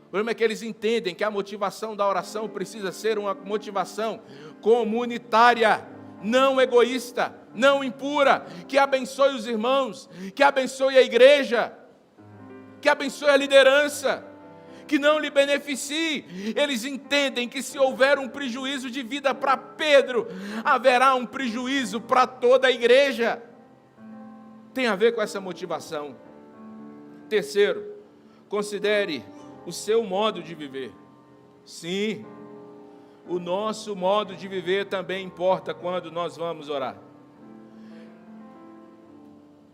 O problema é que eles entendem que a motivação da oração precisa ser uma motivação comunitária, não egoísta, não impura, que abençoe os irmãos, que abençoe a igreja, que abençoe a liderança, que não lhe beneficie. Eles entendem que se houver um prejuízo de vida para Pedro, haverá um prejuízo para toda a igreja. Tem a ver com essa motivação. Terceiro, considere o seu modo de viver. Sim, o nosso modo de viver também importa quando nós vamos orar.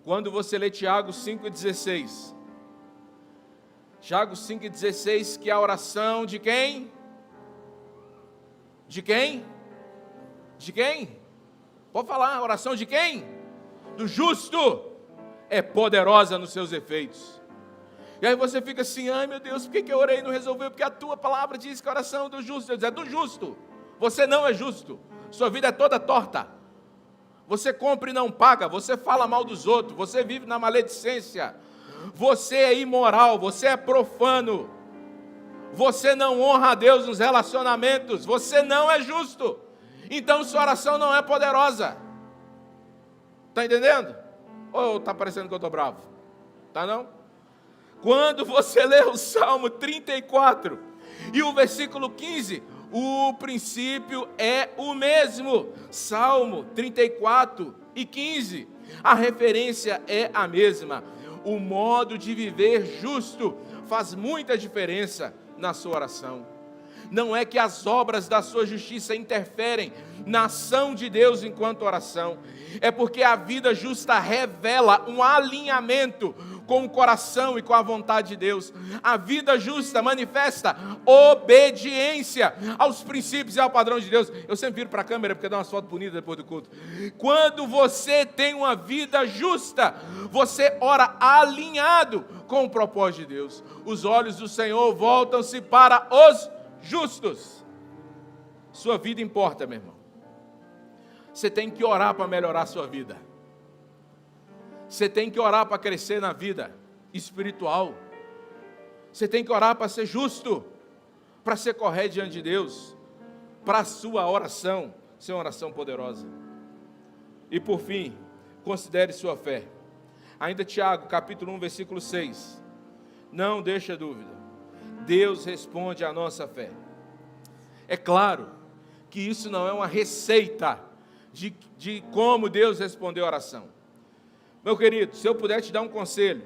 Quando você lê Tiago 5,16, Tiago 5,16, que é a oração de quem? De quem? De quem? Pode falar, a oração de quem? Do justo, é poderosa nos seus efeitos. E aí você fica assim: ai meu Deus, por que eu orei e não resolveu? Porque a tua palavra diz que a oração é do justo. Eu digo: é do justo, você não é justo, sua vida é toda torta. você compra e não paga, você fala mal dos outros, você vive na maledicência, você é imoral, você é profano, você não honra a Deus nos relacionamentos, você não é justo, então sua oração não é poderosa. Está entendendo? Ou está parecendo que eu estou bravo? Tá não? Quando você lê o Salmo 34 e o versículo 15, o princípio é o mesmo. Salmo 34 e 15, a referência é a mesma. O modo de viver justo faz muita diferença na sua oração. Não é que as obras da sua justiça interferem na ação de Deus enquanto oração. É porque a vida justa revela um alinhamento com o coração e com a vontade de Deus. A vida justa manifesta obediência aos princípios e ao padrão de Deus. Eu sempre viro para a câmera porque dá umas fotos bonitas depois do culto. Quando você tem uma vida justa, você ora alinhado com o propósito de Deus. Os olhos do Senhor voltam-se para os justos. Sua vida importa, meu irmão. Você tem que orar para melhorar a sua vida. Você tem que orar para crescer na vida espiritual. Você tem que orar para ser justo, para ser correto diante de Deus, para a sua oração ser uma oração poderosa. E por fim, considere sua fé. Ainda Tiago, capítulo 1, versículo 6. Não deixa dúvida. Deus responde à nossa fé. É claro que isso não é uma receita de como Deus respondeu a oração. Meu querido, se eu puder te dar um conselho,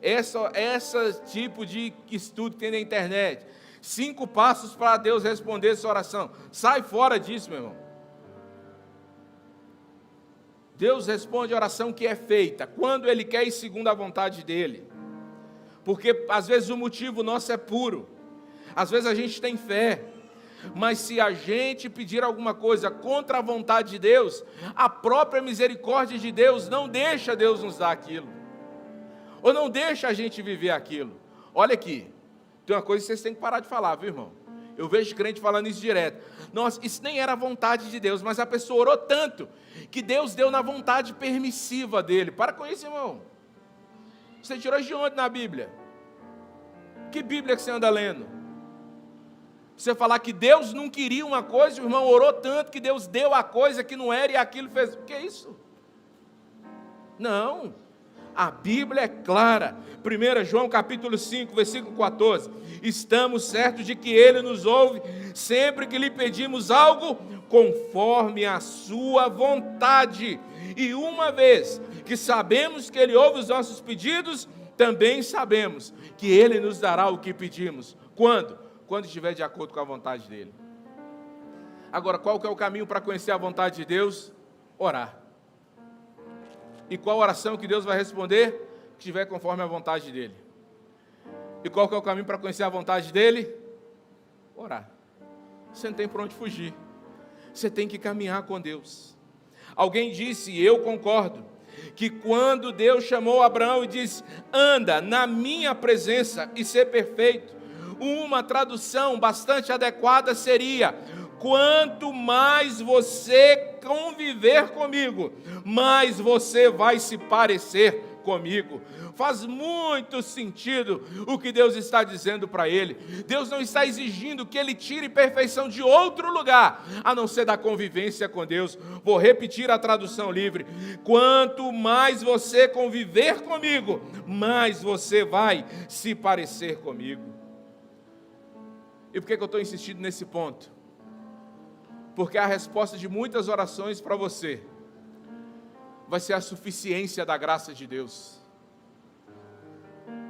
esse tipo de estudo que tem na internet, 5 passos para Deus responder sua oração, sai fora disso, meu irmão. Deus responde a oração que é feita, quando Ele quer e segundo a vontade dEle. Porque às vezes o motivo nosso é puro, às vezes a gente tem fé, mas se a gente pedir alguma coisa contra a vontade de Deus, a própria misericórdia de Deus não deixa Deus nos dar aquilo, ou não deixa a gente viver aquilo. Olha aqui, tem uma coisa que vocês têm que parar de falar, viu, irmão? Eu vejo crente falando isso direto. Nossa, isso nem era a vontade de Deus, mas a pessoa orou tanto, que Deus deu na vontade permissiva dele. Para com isso, irmão. Você tirou isso de onde na Bíblia? Que Bíblia que você anda lendo? Você falar que Deus não queria uma coisa, o irmão orou tanto que Deus deu a coisa que não era e aquilo fez. O que é isso? Não. A Bíblia é clara. 1 João capítulo 5, versículo 14. Estamos certos de que Ele nos ouve sempre que lhe pedimos algo conforme a sua vontade. E uma vez que sabemos que Ele ouve os nossos pedidos, também sabemos que Ele nos dará o que pedimos. Quando? Quando estiver de acordo com a vontade dEle. Agora, qual que é o caminho para conhecer a vontade de Deus? Orar. E qual oração que Deus vai responder? Que estiver conforme a vontade dEle. E qual que é o caminho para conhecer a vontade dEle? Orar. Você não tem para onde fugir. Você tem que caminhar com Deus. Alguém disse, e eu concordo, que quando Deus chamou Abraão e disse, anda na minha presença e ser perfeito, uma tradução bastante adequada seria, quanto mais você conviver comigo, mais você vai se parecer comigo. Faz muito sentido o que Deus está dizendo para ele. Deus não está exigindo que ele tire perfeição de outro lugar, a não ser da convivência com Deus. Vou repetir a tradução livre. Quanto mais você conviver comigo, mais você vai se parecer comigo. E por que eu estou insistindo nesse ponto? Porque a resposta de muitas orações para você vai ser a suficiência da graça de Deus.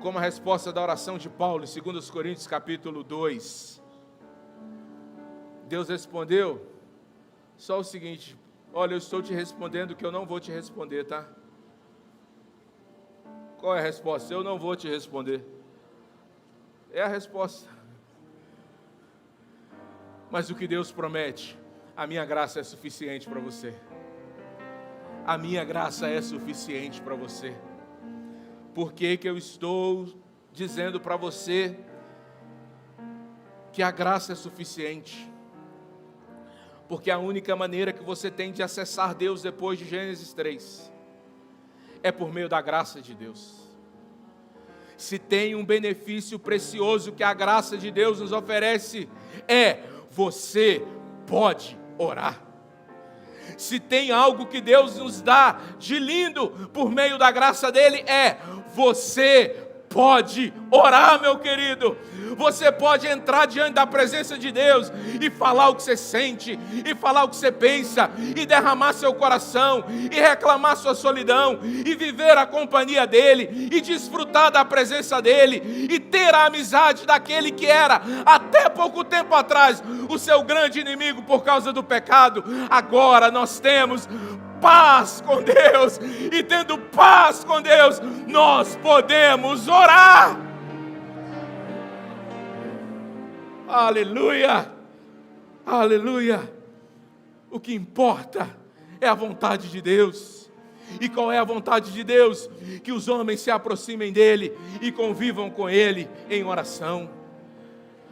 Como a resposta da oração de Paulo, em 2 Coríntios capítulo 2. Deus respondeu só o seguinte, olha, eu estou te respondendo que eu não vou te responder, tá? Qual é a resposta? Eu não vou te responder. É a resposta. Mas o que Deus promete, a minha graça é suficiente para você. A minha graça é suficiente para você. Por que que eu estou dizendo para você que a graça é suficiente? Porque a única maneira que você tem de acessar Deus depois de Gênesis 3 é por meio da graça de Deus. Se tem um benefício precioso que a graça de Deus nos oferece, você pode orar. Se tem algo que Deus nos dá de lindo por meio da graça dele, você pode orar, meu querido. Você pode entrar diante da presença de Deus e falar o que você sente, e falar o que você pensa, e derramar seu coração, e reclamar sua solidão, e viver a companhia dele, e desfrutar da presença dele, e ter a amizade daquele que era, até pouco tempo atrás, o seu grande inimigo por causa do pecado. Agora nós temos paz com Deus, e tendo paz com Deus, nós podemos orar. Aleluia, aleluia. O que importa é a vontade de Deus. E qual é a vontade de Deus? Que os homens se aproximem dele e convivam com ele em oração.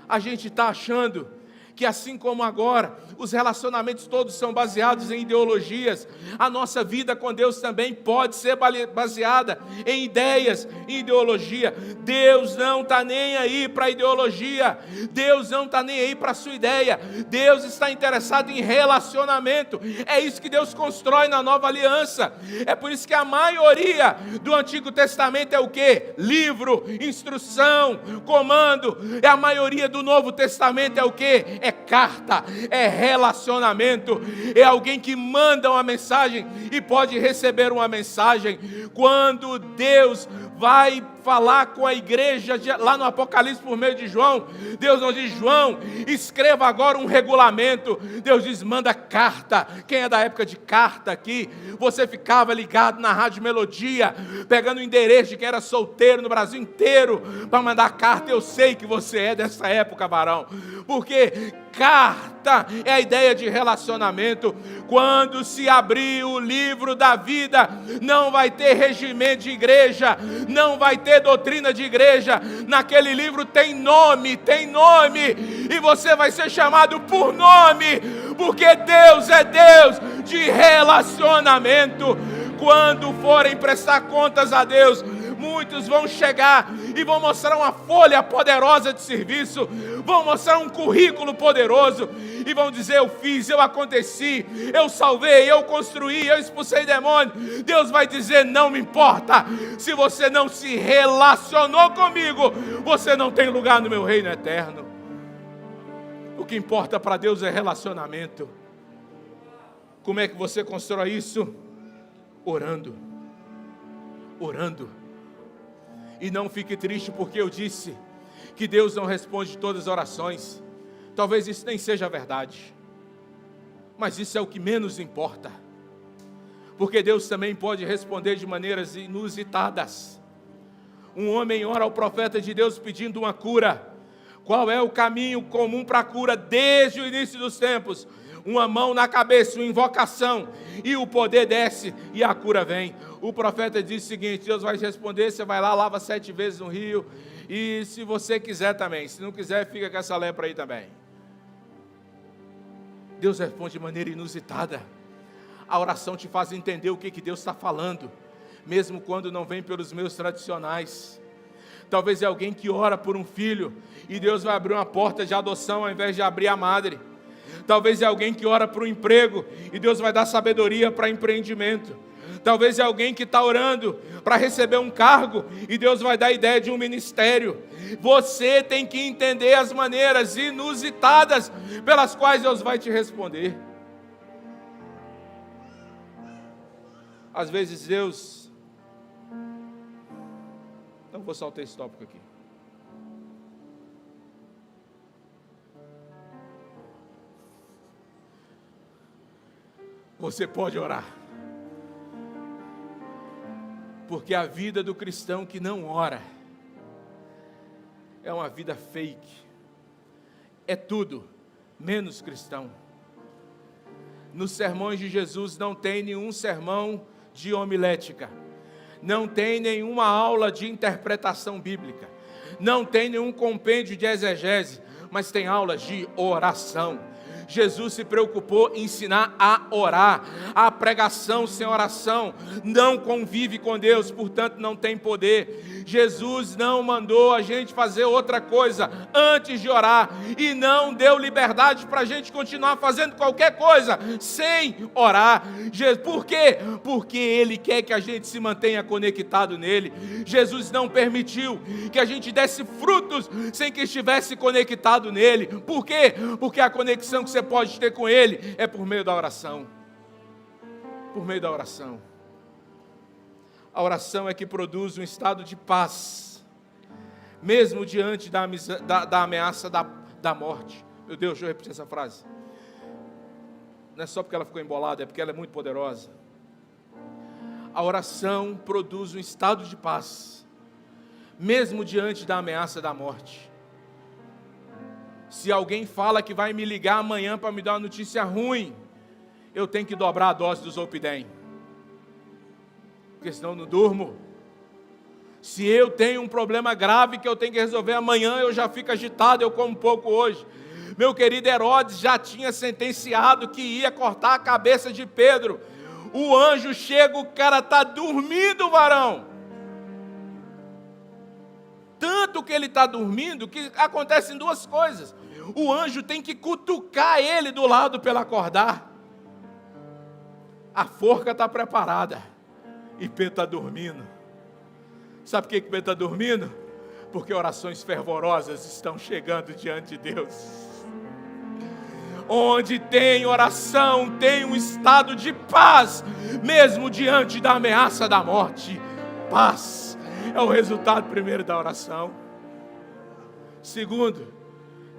A gente está achando que assim como agora, os relacionamentos todos são baseados em ideologias, a nossa vida com Deus também pode ser baseada em ideias, em ideologia. Deus não está nem aí para a ideologia, Deus não está nem aí para a sua ideia, Deus está interessado em relacionamento. É isso que Deus constrói na nova aliança. É por isso que a maioria do Antigo Testamento é o quê? Livro, instrução, comando. E a maioria do Novo Testamento é o quê? É carta, é relacionamento, é alguém que manda uma mensagem e pode receber uma mensagem. Quando Deus vai falar com a igreja lá no Apocalipse por meio de João, Deus não diz: João, escreva agora um regulamento. Deus diz: manda carta. Quem é da época de carta aqui? Você ficava ligado na Rádio Melodia, pegando o endereço de quem era solteiro no Brasil inteiro para mandar carta. Eu sei que você é dessa época, varão, porque carta é a ideia de relacionamento. Quando se abrir o livro da vida, não vai ter regimento de igreja, não vai ter doutrina de igreja. Naquele livro tem nome, e você vai ser chamado por nome, porque Deus é Deus de relacionamento. Quando forem prestar contas a Deus, muitos vão chegar e vão mostrar uma folha poderosa de serviço, vão mostrar um currículo poderoso e vão dizer: eu fiz, eu aconteci, eu salvei, eu construí, eu expulsei demônio. Deus vai dizer: não me importa, se você não se relacionou comigo, você não tem lugar no meu reino eterno. O que importa para Deus é relacionamento. Como é que você constrói isso? Orando. E não fique triste porque eu disse que Deus não responde todas as orações. Talvez isso nem seja verdade, mas isso é o que menos importa, porque Deus também pode responder de maneiras inusitadas. Um homem ora ao profeta de Deus pedindo uma cura. Qual é o caminho comum para a cura desde o início dos tempos? Uma mão na cabeça, uma invocação, e o poder desce e a cura vem. O profeta diz o seguinte: Deus vai te responder, você vai lá, lava 7 vezes no rio, e se você quiser também, se não quiser, fica com essa lepra aí também. Deus responde de maneira inusitada. A oração te faz entender o que Deus está falando, mesmo quando não vem pelos meios tradicionais. Talvez é alguém que ora por um filho, e Deus vai abrir uma porta de adoção ao invés de abrir a madre. Talvez é alguém que ora por um emprego, e Deus vai dar sabedoria para empreendimento. Talvez é alguém que está orando para receber um cargo, e Deus vai dar a ideia de um ministério. Você tem que entender as maneiras inusitadas pelas quais Deus vai te responder. Às vezes Deus... Não vou saltar esse tópico aqui. Você pode orar, porque a vida do cristão que não ora é uma vida fake, é tudo menos cristão. Nos sermões de Jesus não tem nenhum sermão de homilética, não tem nenhuma aula de interpretação bíblica, não tem nenhum compêndio de exegese, mas tem aulas de oração. Jesus se preocupou em ensinar a orar. A pregação sem oração não convive com Deus, portanto não tem poder. Jesus não mandou a gente fazer outra coisa antes de orar, e não deu liberdade para a gente continuar fazendo qualquer coisa sem orar. Por quê? Porque Ele quer que a gente se mantenha conectado nele. Jesus não permitiu que a gente desse frutos sem que estivesse conectado nele. Por quê? Porque a conexão que você pode ter com Ele é por meio da oração. Por meio da oração. A oração é que produz um estado de paz, mesmo diante da ameaça da morte. Meu Deus, deixa eu repetir essa frase. Não é só porque ela ficou embolada, é porque ela é muito poderosa. A oração produz um estado de paz, mesmo diante da ameaça da morte. Se alguém fala que vai me ligar amanhã para me dar uma notícia ruim, eu tenho que dobrar a dose do Zolpidem, porque senão eu não durmo. Se eu tenho um problema grave que eu tenho que resolver amanhã, eu já fico agitado, eu como pouco hoje. Meu querido Herodes já tinha sentenciado que ia cortar a cabeça de Pedro. O anjo chega, o cara está dormindo, varão. Tanto que ele está dormindo, que acontecem duas coisas. O anjo tem que cutucar ele do lado para ele acordar. A forca está preparada e Pedro está dormindo. Sabe por que Pedro está dormindo? Porque orações fervorosas estão chegando diante de Deus. Onde tem oração, tem um estado de paz, mesmo diante da ameaça da morte. Paz é o resultado primeiro da oração. Segundo,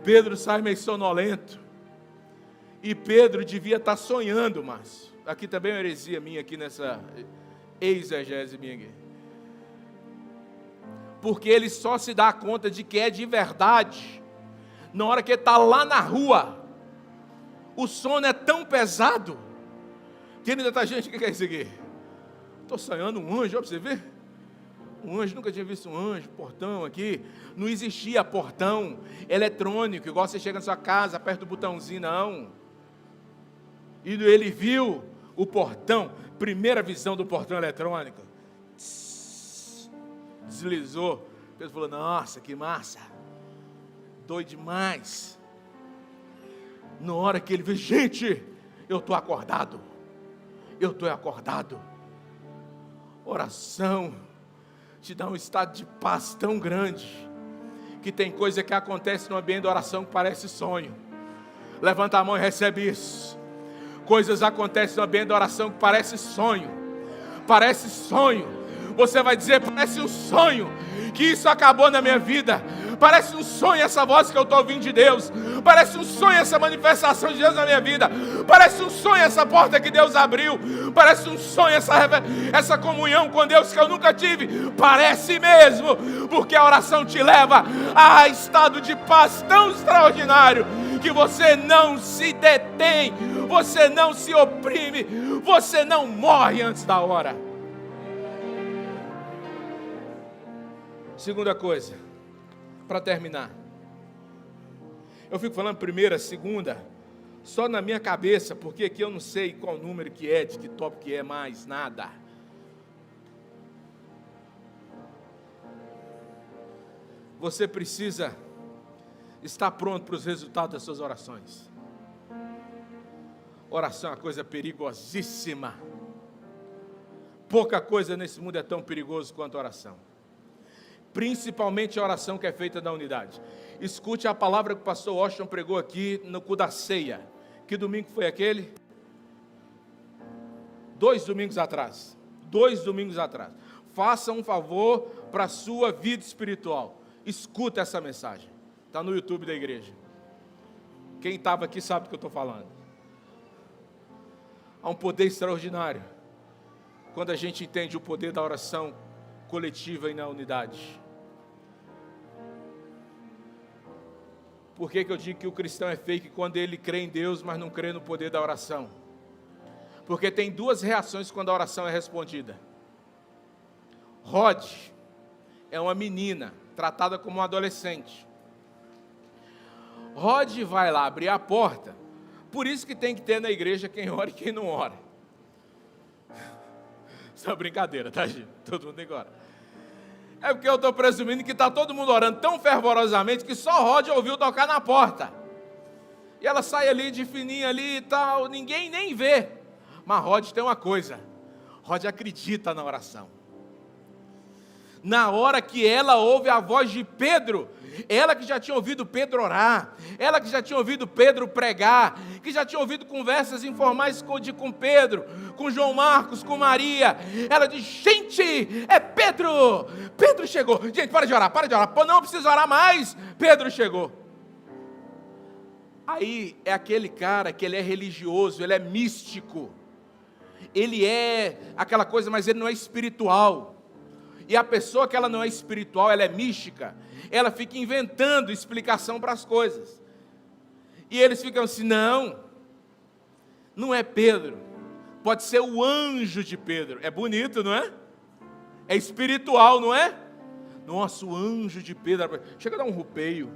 Pedro sai meio sonolento. E Pedro devia estar sonhando, mas aqui também é uma heresia minha, aqui nessa exegese minha aqui. Porque ele só se dá conta de que é de verdade na hora que ele está lá na rua. O sono é tão pesado que ainda está gente, o que é isso aqui? Estou sonhando um anjo, ó, para você ver. Um anjo, nunca tinha visto um anjo, portão aqui. Não existia portão eletrônico, igual você chega na sua casa, aperta o botãozinho, não. E ele viu o portão, primeira visão do portão eletrônico. Deslizou. Pedro falou, nossa, que massa. Doido demais. Na hora que ele vê, gente, eu estou acordado. Eu estou acordado. Oração te dá um estado de paz tão grande, que tem coisa que acontece no ambiente da oração que parece sonho. Levanta a mão e recebe isso. Coisas acontecem no ambiente da oração que parece sonho. Parece sonho. Você vai dizer, parece um sonho, que isso acabou na minha vida. Parece um sonho essa voz que eu estou ouvindo de Deus. Parece um sonho essa manifestação de Deus na minha vida. Parece um sonho essa porta que Deus abriu. Parece um sonho essa comunhão com Deus que eu nunca tive. Parece mesmo, porque a oração te leva a estado de paz tão extraordinário, que você não se detém, você não se oprime, você não morre antes da hora. Segunda coisa, para terminar, eu fico falando primeira, segunda, só na minha cabeça, porque aqui eu não sei qual número que é, de que tópico que é mais, nada. Você precisa estar pronto para os resultados das suas orações. Oração é uma coisa perigosíssima. Pouca coisa nesse mundo é tão perigoso quanto a oração. Principalmente a oração que é feita na unidade. Escute a palavra que o pastor Washington pregou aqui no cu da ceia. Que domingo foi aquele? 2 domingos atrás. 2 domingos atrás. Faça um favor para a sua vida espiritual. Escuta essa mensagem. Está no YouTube da igreja. Quem estava aqui sabe do que eu estou falando. Há um poder extraordinário quando a gente entende o poder da oração coletiva e na unidade. Por que eu digo que o cristão é fake quando ele crê em Deus, mas não crê no poder da oração? Porque tem 2 reações quando a oração é respondida. Rod é uma menina tratada como uma adolescente. Rod vai lá abrir a porta Por isso que tem que ter na igreja quem ora e quem não ora. Isso é uma brincadeira, tá, gente? Todo mundo tem que orar. É porque eu estou presumindo que está todo mundo orando tão fervorosamente que só Rod ouviu tocar na porta. E ela sai ali de fininha ali e tal, ninguém nem vê. Mas Rod tem uma coisa, Rod acredita na oração. Na hora que ela ouve a voz de Pedro, ela que já tinha ouvido Pedro orar, ela que já tinha ouvido Pedro pregar, que já tinha ouvido conversas informais com Pedro, com João Marcos, com Maria, ela diz: gente, é Pedro, Pedro chegou. Gente, para de orar, não precisa orar mais, Pedro chegou. Aí é aquele cara que ele é religioso, ele é místico, ele é aquela coisa, mas ele não é espiritual. E a pessoa que ela não é espiritual, ela é mística, ela fica inventando explicação para as coisas. E eles ficam assim: não é Pedro, pode ser o anjo de Pedro. É bonito, não é? É espiritual, não é? Nossa, o anjo de Pedro, chega a dar um rupeio.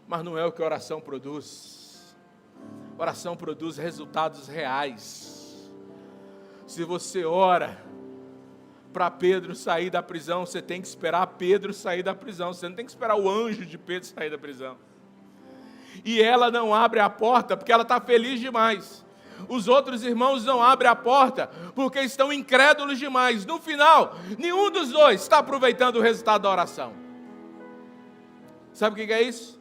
Mas não é o que a oração produz. A oração produz resultados reais. Se você ora para Pedro sair da prisão, você tem que esperar Pedro sair da prisão, você não tem que esperar o anjo de Pedro sair da prisão. E ela não abre a porta porque ela está feliz demais. Os outros irmãos não abrem a porta porque estão incrédulos demais. No final, nenhum dos dois está aproveitando o resultado da oração. Sabe o que é isso?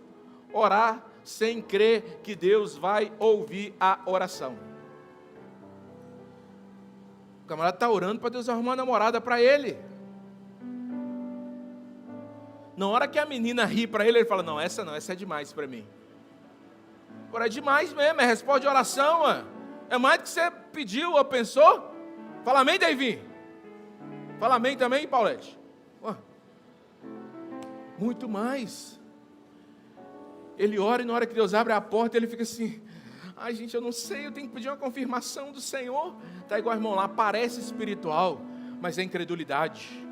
Orar sem crer que Deus vai ouvir a oração. O camarada está orando para Deus arrumar uma namorada para ele. Na hora que a menina ri para ele, ele fala: não, essa é demais para mim. Agora é demais mesmo, é resposta de oração, é mais do que você pediu ou pensou. Fala amém, Davi. Fala amém também, Paulete. Muito mais. Ele ora e na hora que Deus abre a porta, ele fica assim: ai gente, eu não sei, eu tenho que pedir uma confirmação do Senhor. Está igual irmão lá, parece espiritual, mas é incredulidade.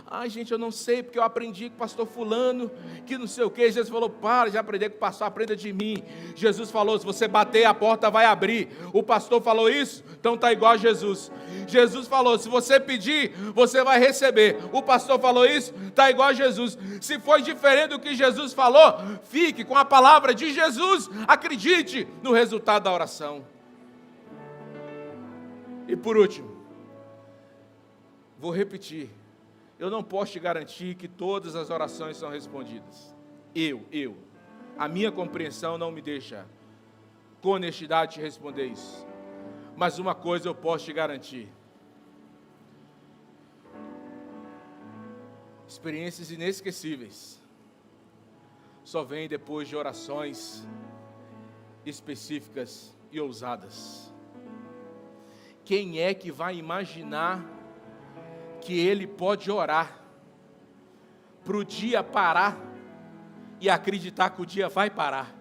Ai gente, eu não sei, porque eu aprendi com o pastor fulano, que não sei o que. Jesus falou: para de aprender com o pastor, aprenda de mim. Jesus falou: se você bater, a porta vai abrir. O pastor falou isso, então está igual a Jesus. Jesus falou: se você pedir, você vai receber. O pastor falou isso, está igual a Jesus. Se foi diferente do que Jesus falou, fique com a palavra de Jesus, acredite no resultado da oração. E por último, vou repetir: eu não posso te garantir que todas as orações são respondidas. A minha compreensão não me deixa com honestidade te responder isso. Mas uma coisa eu posso te garantir: experiências inesquecíveis só vêm depois de orações específicas e ousadas. Quem é que vai imaginar que ele pode orar para o dia parar e acreditar que o dia vai parar?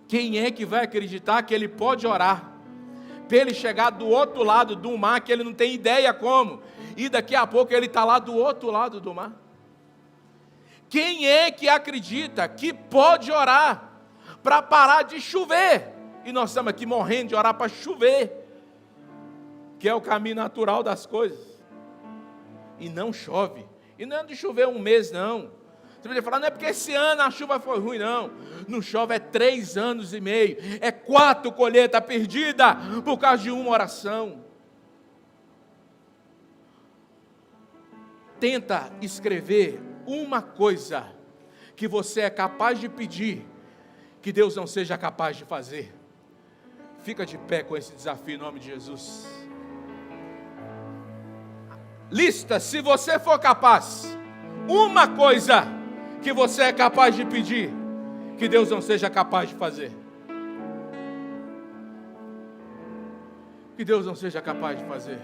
Quem é que vai acreditar que ele pode orar para ele chegar do outro lado do mar, que ele não tem ideia como, e daqui a pouco ele está lá do outro lado do mar? Quem é que acredita que pode orar para parar de chover? E nós estamos aqui morrendo de orar para chover, que é o caminho natural das coisas, e não chove. E não é de chover um mês, não. Você podia falar: não é porque esse ano a chuva foi ruim, não. Não chove há 3 anos e meio, é 4 colheitas perdidas por causa de uma oração. Tenta escrever uma coisa que você é capaz de pedir, que Deus não seja capaz de fazer. Fica de pé com esse desafio em nome de Jesus. Lista, se você for capaz, uma coisa que você é capaz de pedir, que Deus não seja capaz de fazer. Que Deus não seja capaz de fazer.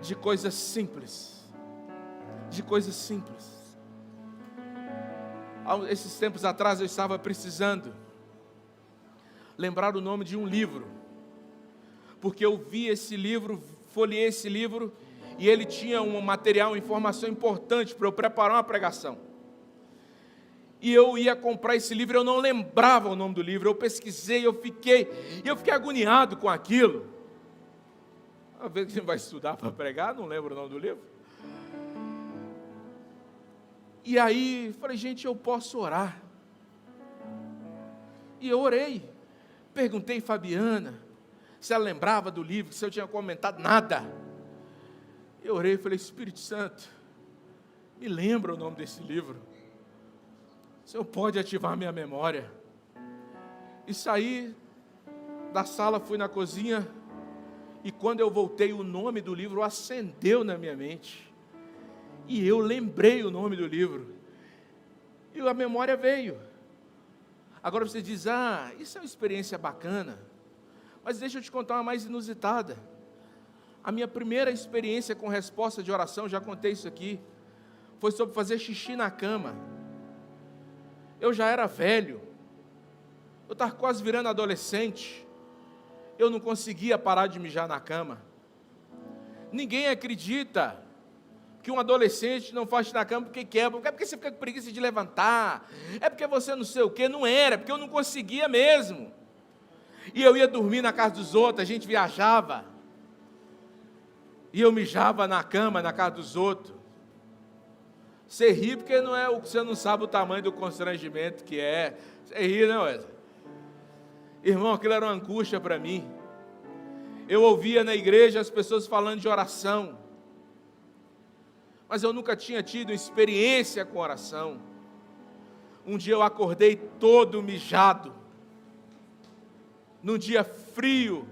De coisas simples. De coisas simples. Há esses tempos atrás eu estava precisando lembrar o nome de um livro, porque eu vi esse livro, folheei esse livro, e ele tinha um material, uma informação importante para eu preparar uma pregação. E eu ia comprar esse livro, eu não lembrava o nome do livro, eu pesquisei, eu fiquei agoniado com aquilo. Às vezes você vai estudar para pregar, não lembro o nome do livro. E aí, falei, gente, eu posso orar. E eu orei. Perguntei a Fabiana se ela lembrava do livro, se eu tinha comentado nada. Eu orei e falei, Espírito Santo, me lembra o nome desse livro. O Senhor pode ativar minha memória. E saí da sala, fui na cozinha, e quando eu voltei, o nome do livro acendeu na minha mente. E eu lembrei o nome do livro. E a memória veio. Agora você diz, isso é uma experiência bacana. Mas deixa eu te contar uma mais inusitada. A minha primeira experiência com resposta de oração, já contei isso aqui, foi sobre fazer xixi na cama. Eu já era velho, eu estava quase virando adolescente, eu não conseguia parar de mijar na cama. Ninguém acredita que um adolescente não faz xixi na cama porque quer, é porque você fica com preguiça de levantar, é porque você não sei o quê, não era, porque eu não conseguia mesmo. E eu ia dormir na casa dos outros, a gente viajava, e eu mijava na cama, na casa dos outros. Você ri porque você não sabe o tamanho do constrangimento que é. Você ri, não é? Irmão, aquilo era uma angústia para mim. Eu ouvia na igreja as pessoas falando de oração, mas eu nunca tinha tido experiência com oração. Um dia eu acordei todo mijado, num dia frio.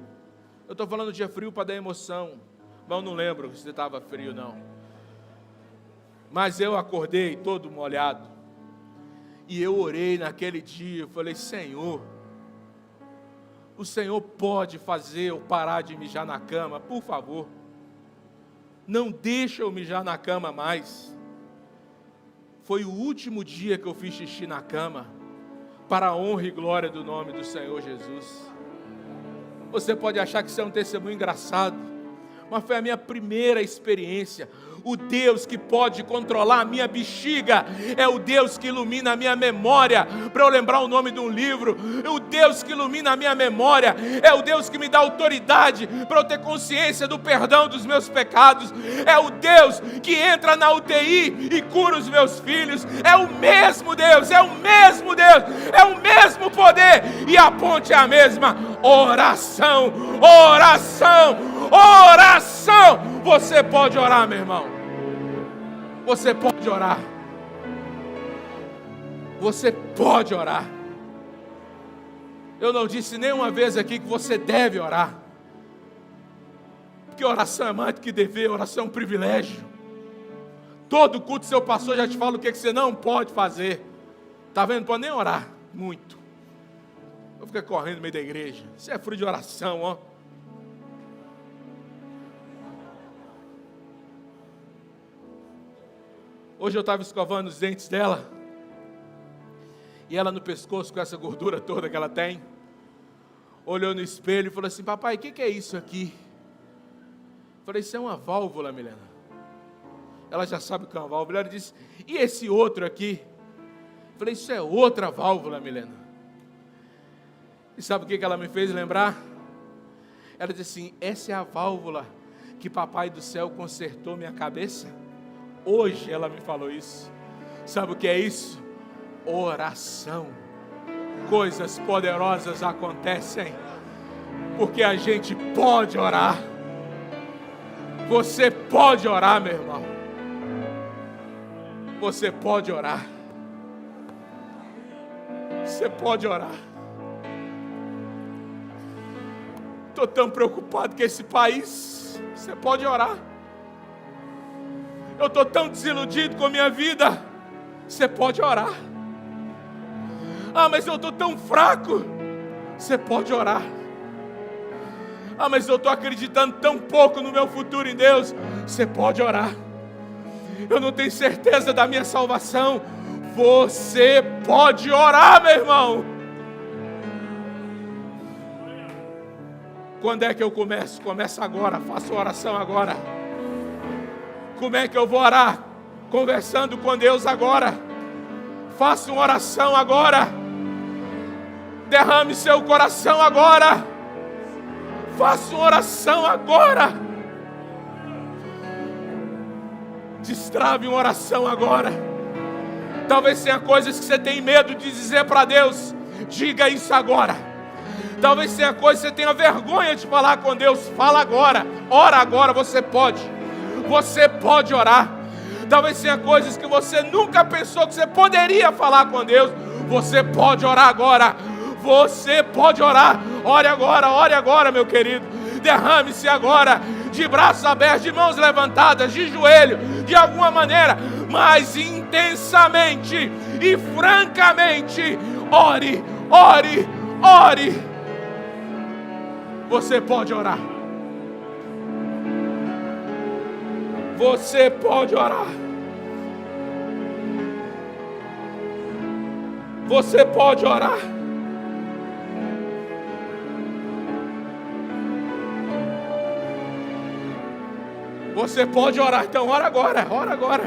Eu estou falando dia frio para dar emoção, mas eu não lembro se estava frio não. Mas eu acordei todo molhado, e eu orei naquele dia, eu falei, Senhor, o Senhor pode fazer eu parar de mijar na cama, por favor, não deixa eu mijar na cama mais. Foi o último dia que eu fiz xixi na cama, para a honra e glória do nome do Senhor Jesus. Você pode achar que isso é um testemunho engraçado, mas foi a minha primeira experiência. O Deus que pode controlar a minha bexiga é o Deus que ilumina a minha memória para eu lembrar o nome de um livro. O Deus que ilumina a minha memória é o Deus que me dá autoridade para eu ter consciência do perdão dos meus pecados. É o Deus que entra na UTI e cura os meus filhos. É o mesmo Deus, é o mesmo Deus, é o mesmo poder, e a ponte é a mesma. Oração, oração, oração. Você pode orar, meu irmão. Você pode orar. Você pode orar. Eu não disse nenhuma vez aqui que você deve orar, porque oração é mais do que dever, oração é um privilégio. Todo culto seu pastor já te fala o que você não pode fazer. Está vendo? Não pode nem orar muito. Eu fico correndo no meio da igreja. Isso é fruto de oração, ó. Hoje eu estava escovando os dentes dela, e ela no pescoço com essa gordura toda que ela tem, olhou no espelho e falou assim, papai, o que é isso aqui? Eu falei, isso é uma válvula, Milena. Ela já sabe o que é uma válvula. Ela disse, e esse outro aqui? Eu falei, isso é outra válvula, Milena. E sabe o que ela me fez lembrar? Ela disse assim, essa é a válvula que papai do céu consertou minha cabeça. Hoje ela me falou isso. Sabe o que é isso? Oração. Coisas poderosas acontecem porque a gente pode orar. Você pode orar, meu irmão. Você pode orar. Você pode orar. Estou tão preocupado com esse país. Você pode orar. Eu estou tão desiludido com a minha vida. Você pode orar. Mas eu estou tão fraco. Você pode orar. Mas eu estou acreditando tão pouco no meu futuro em Deus. Você pode orar. Eu não tenho certeza da minha salvação. Você pode orar, meu irmão. Quando é que eu começo? Começa agora, faço oração agora. Como é que eu vou orar? Conversando com Deus agora. Faça uma oração agora. Derrame seu coração agora. Faça uma oração agora. Destrave uma oração agora. Talvez tenha coisas que você tem medo de dizer para Deus. Diga isso agora. Talvez tenha coisas que você tenha vergonha de falar com Deus. Fala agora. Ora agora, você pode. Você pode orar. Talvez tenha coisas que você nunca pensou que você poderia falar com Deus. Você pode orar agora. Você pode orar. Ore agora, meu querido. Derrame-se agora, de braços abertos, de mãos levantadas, de joelho, de alguma maneira, mas intensamente e francamente. Ore, ore, ore. Você pode orar. Você pode orar. Você pode orar. Você pode orar. Então ora agora, ora agora.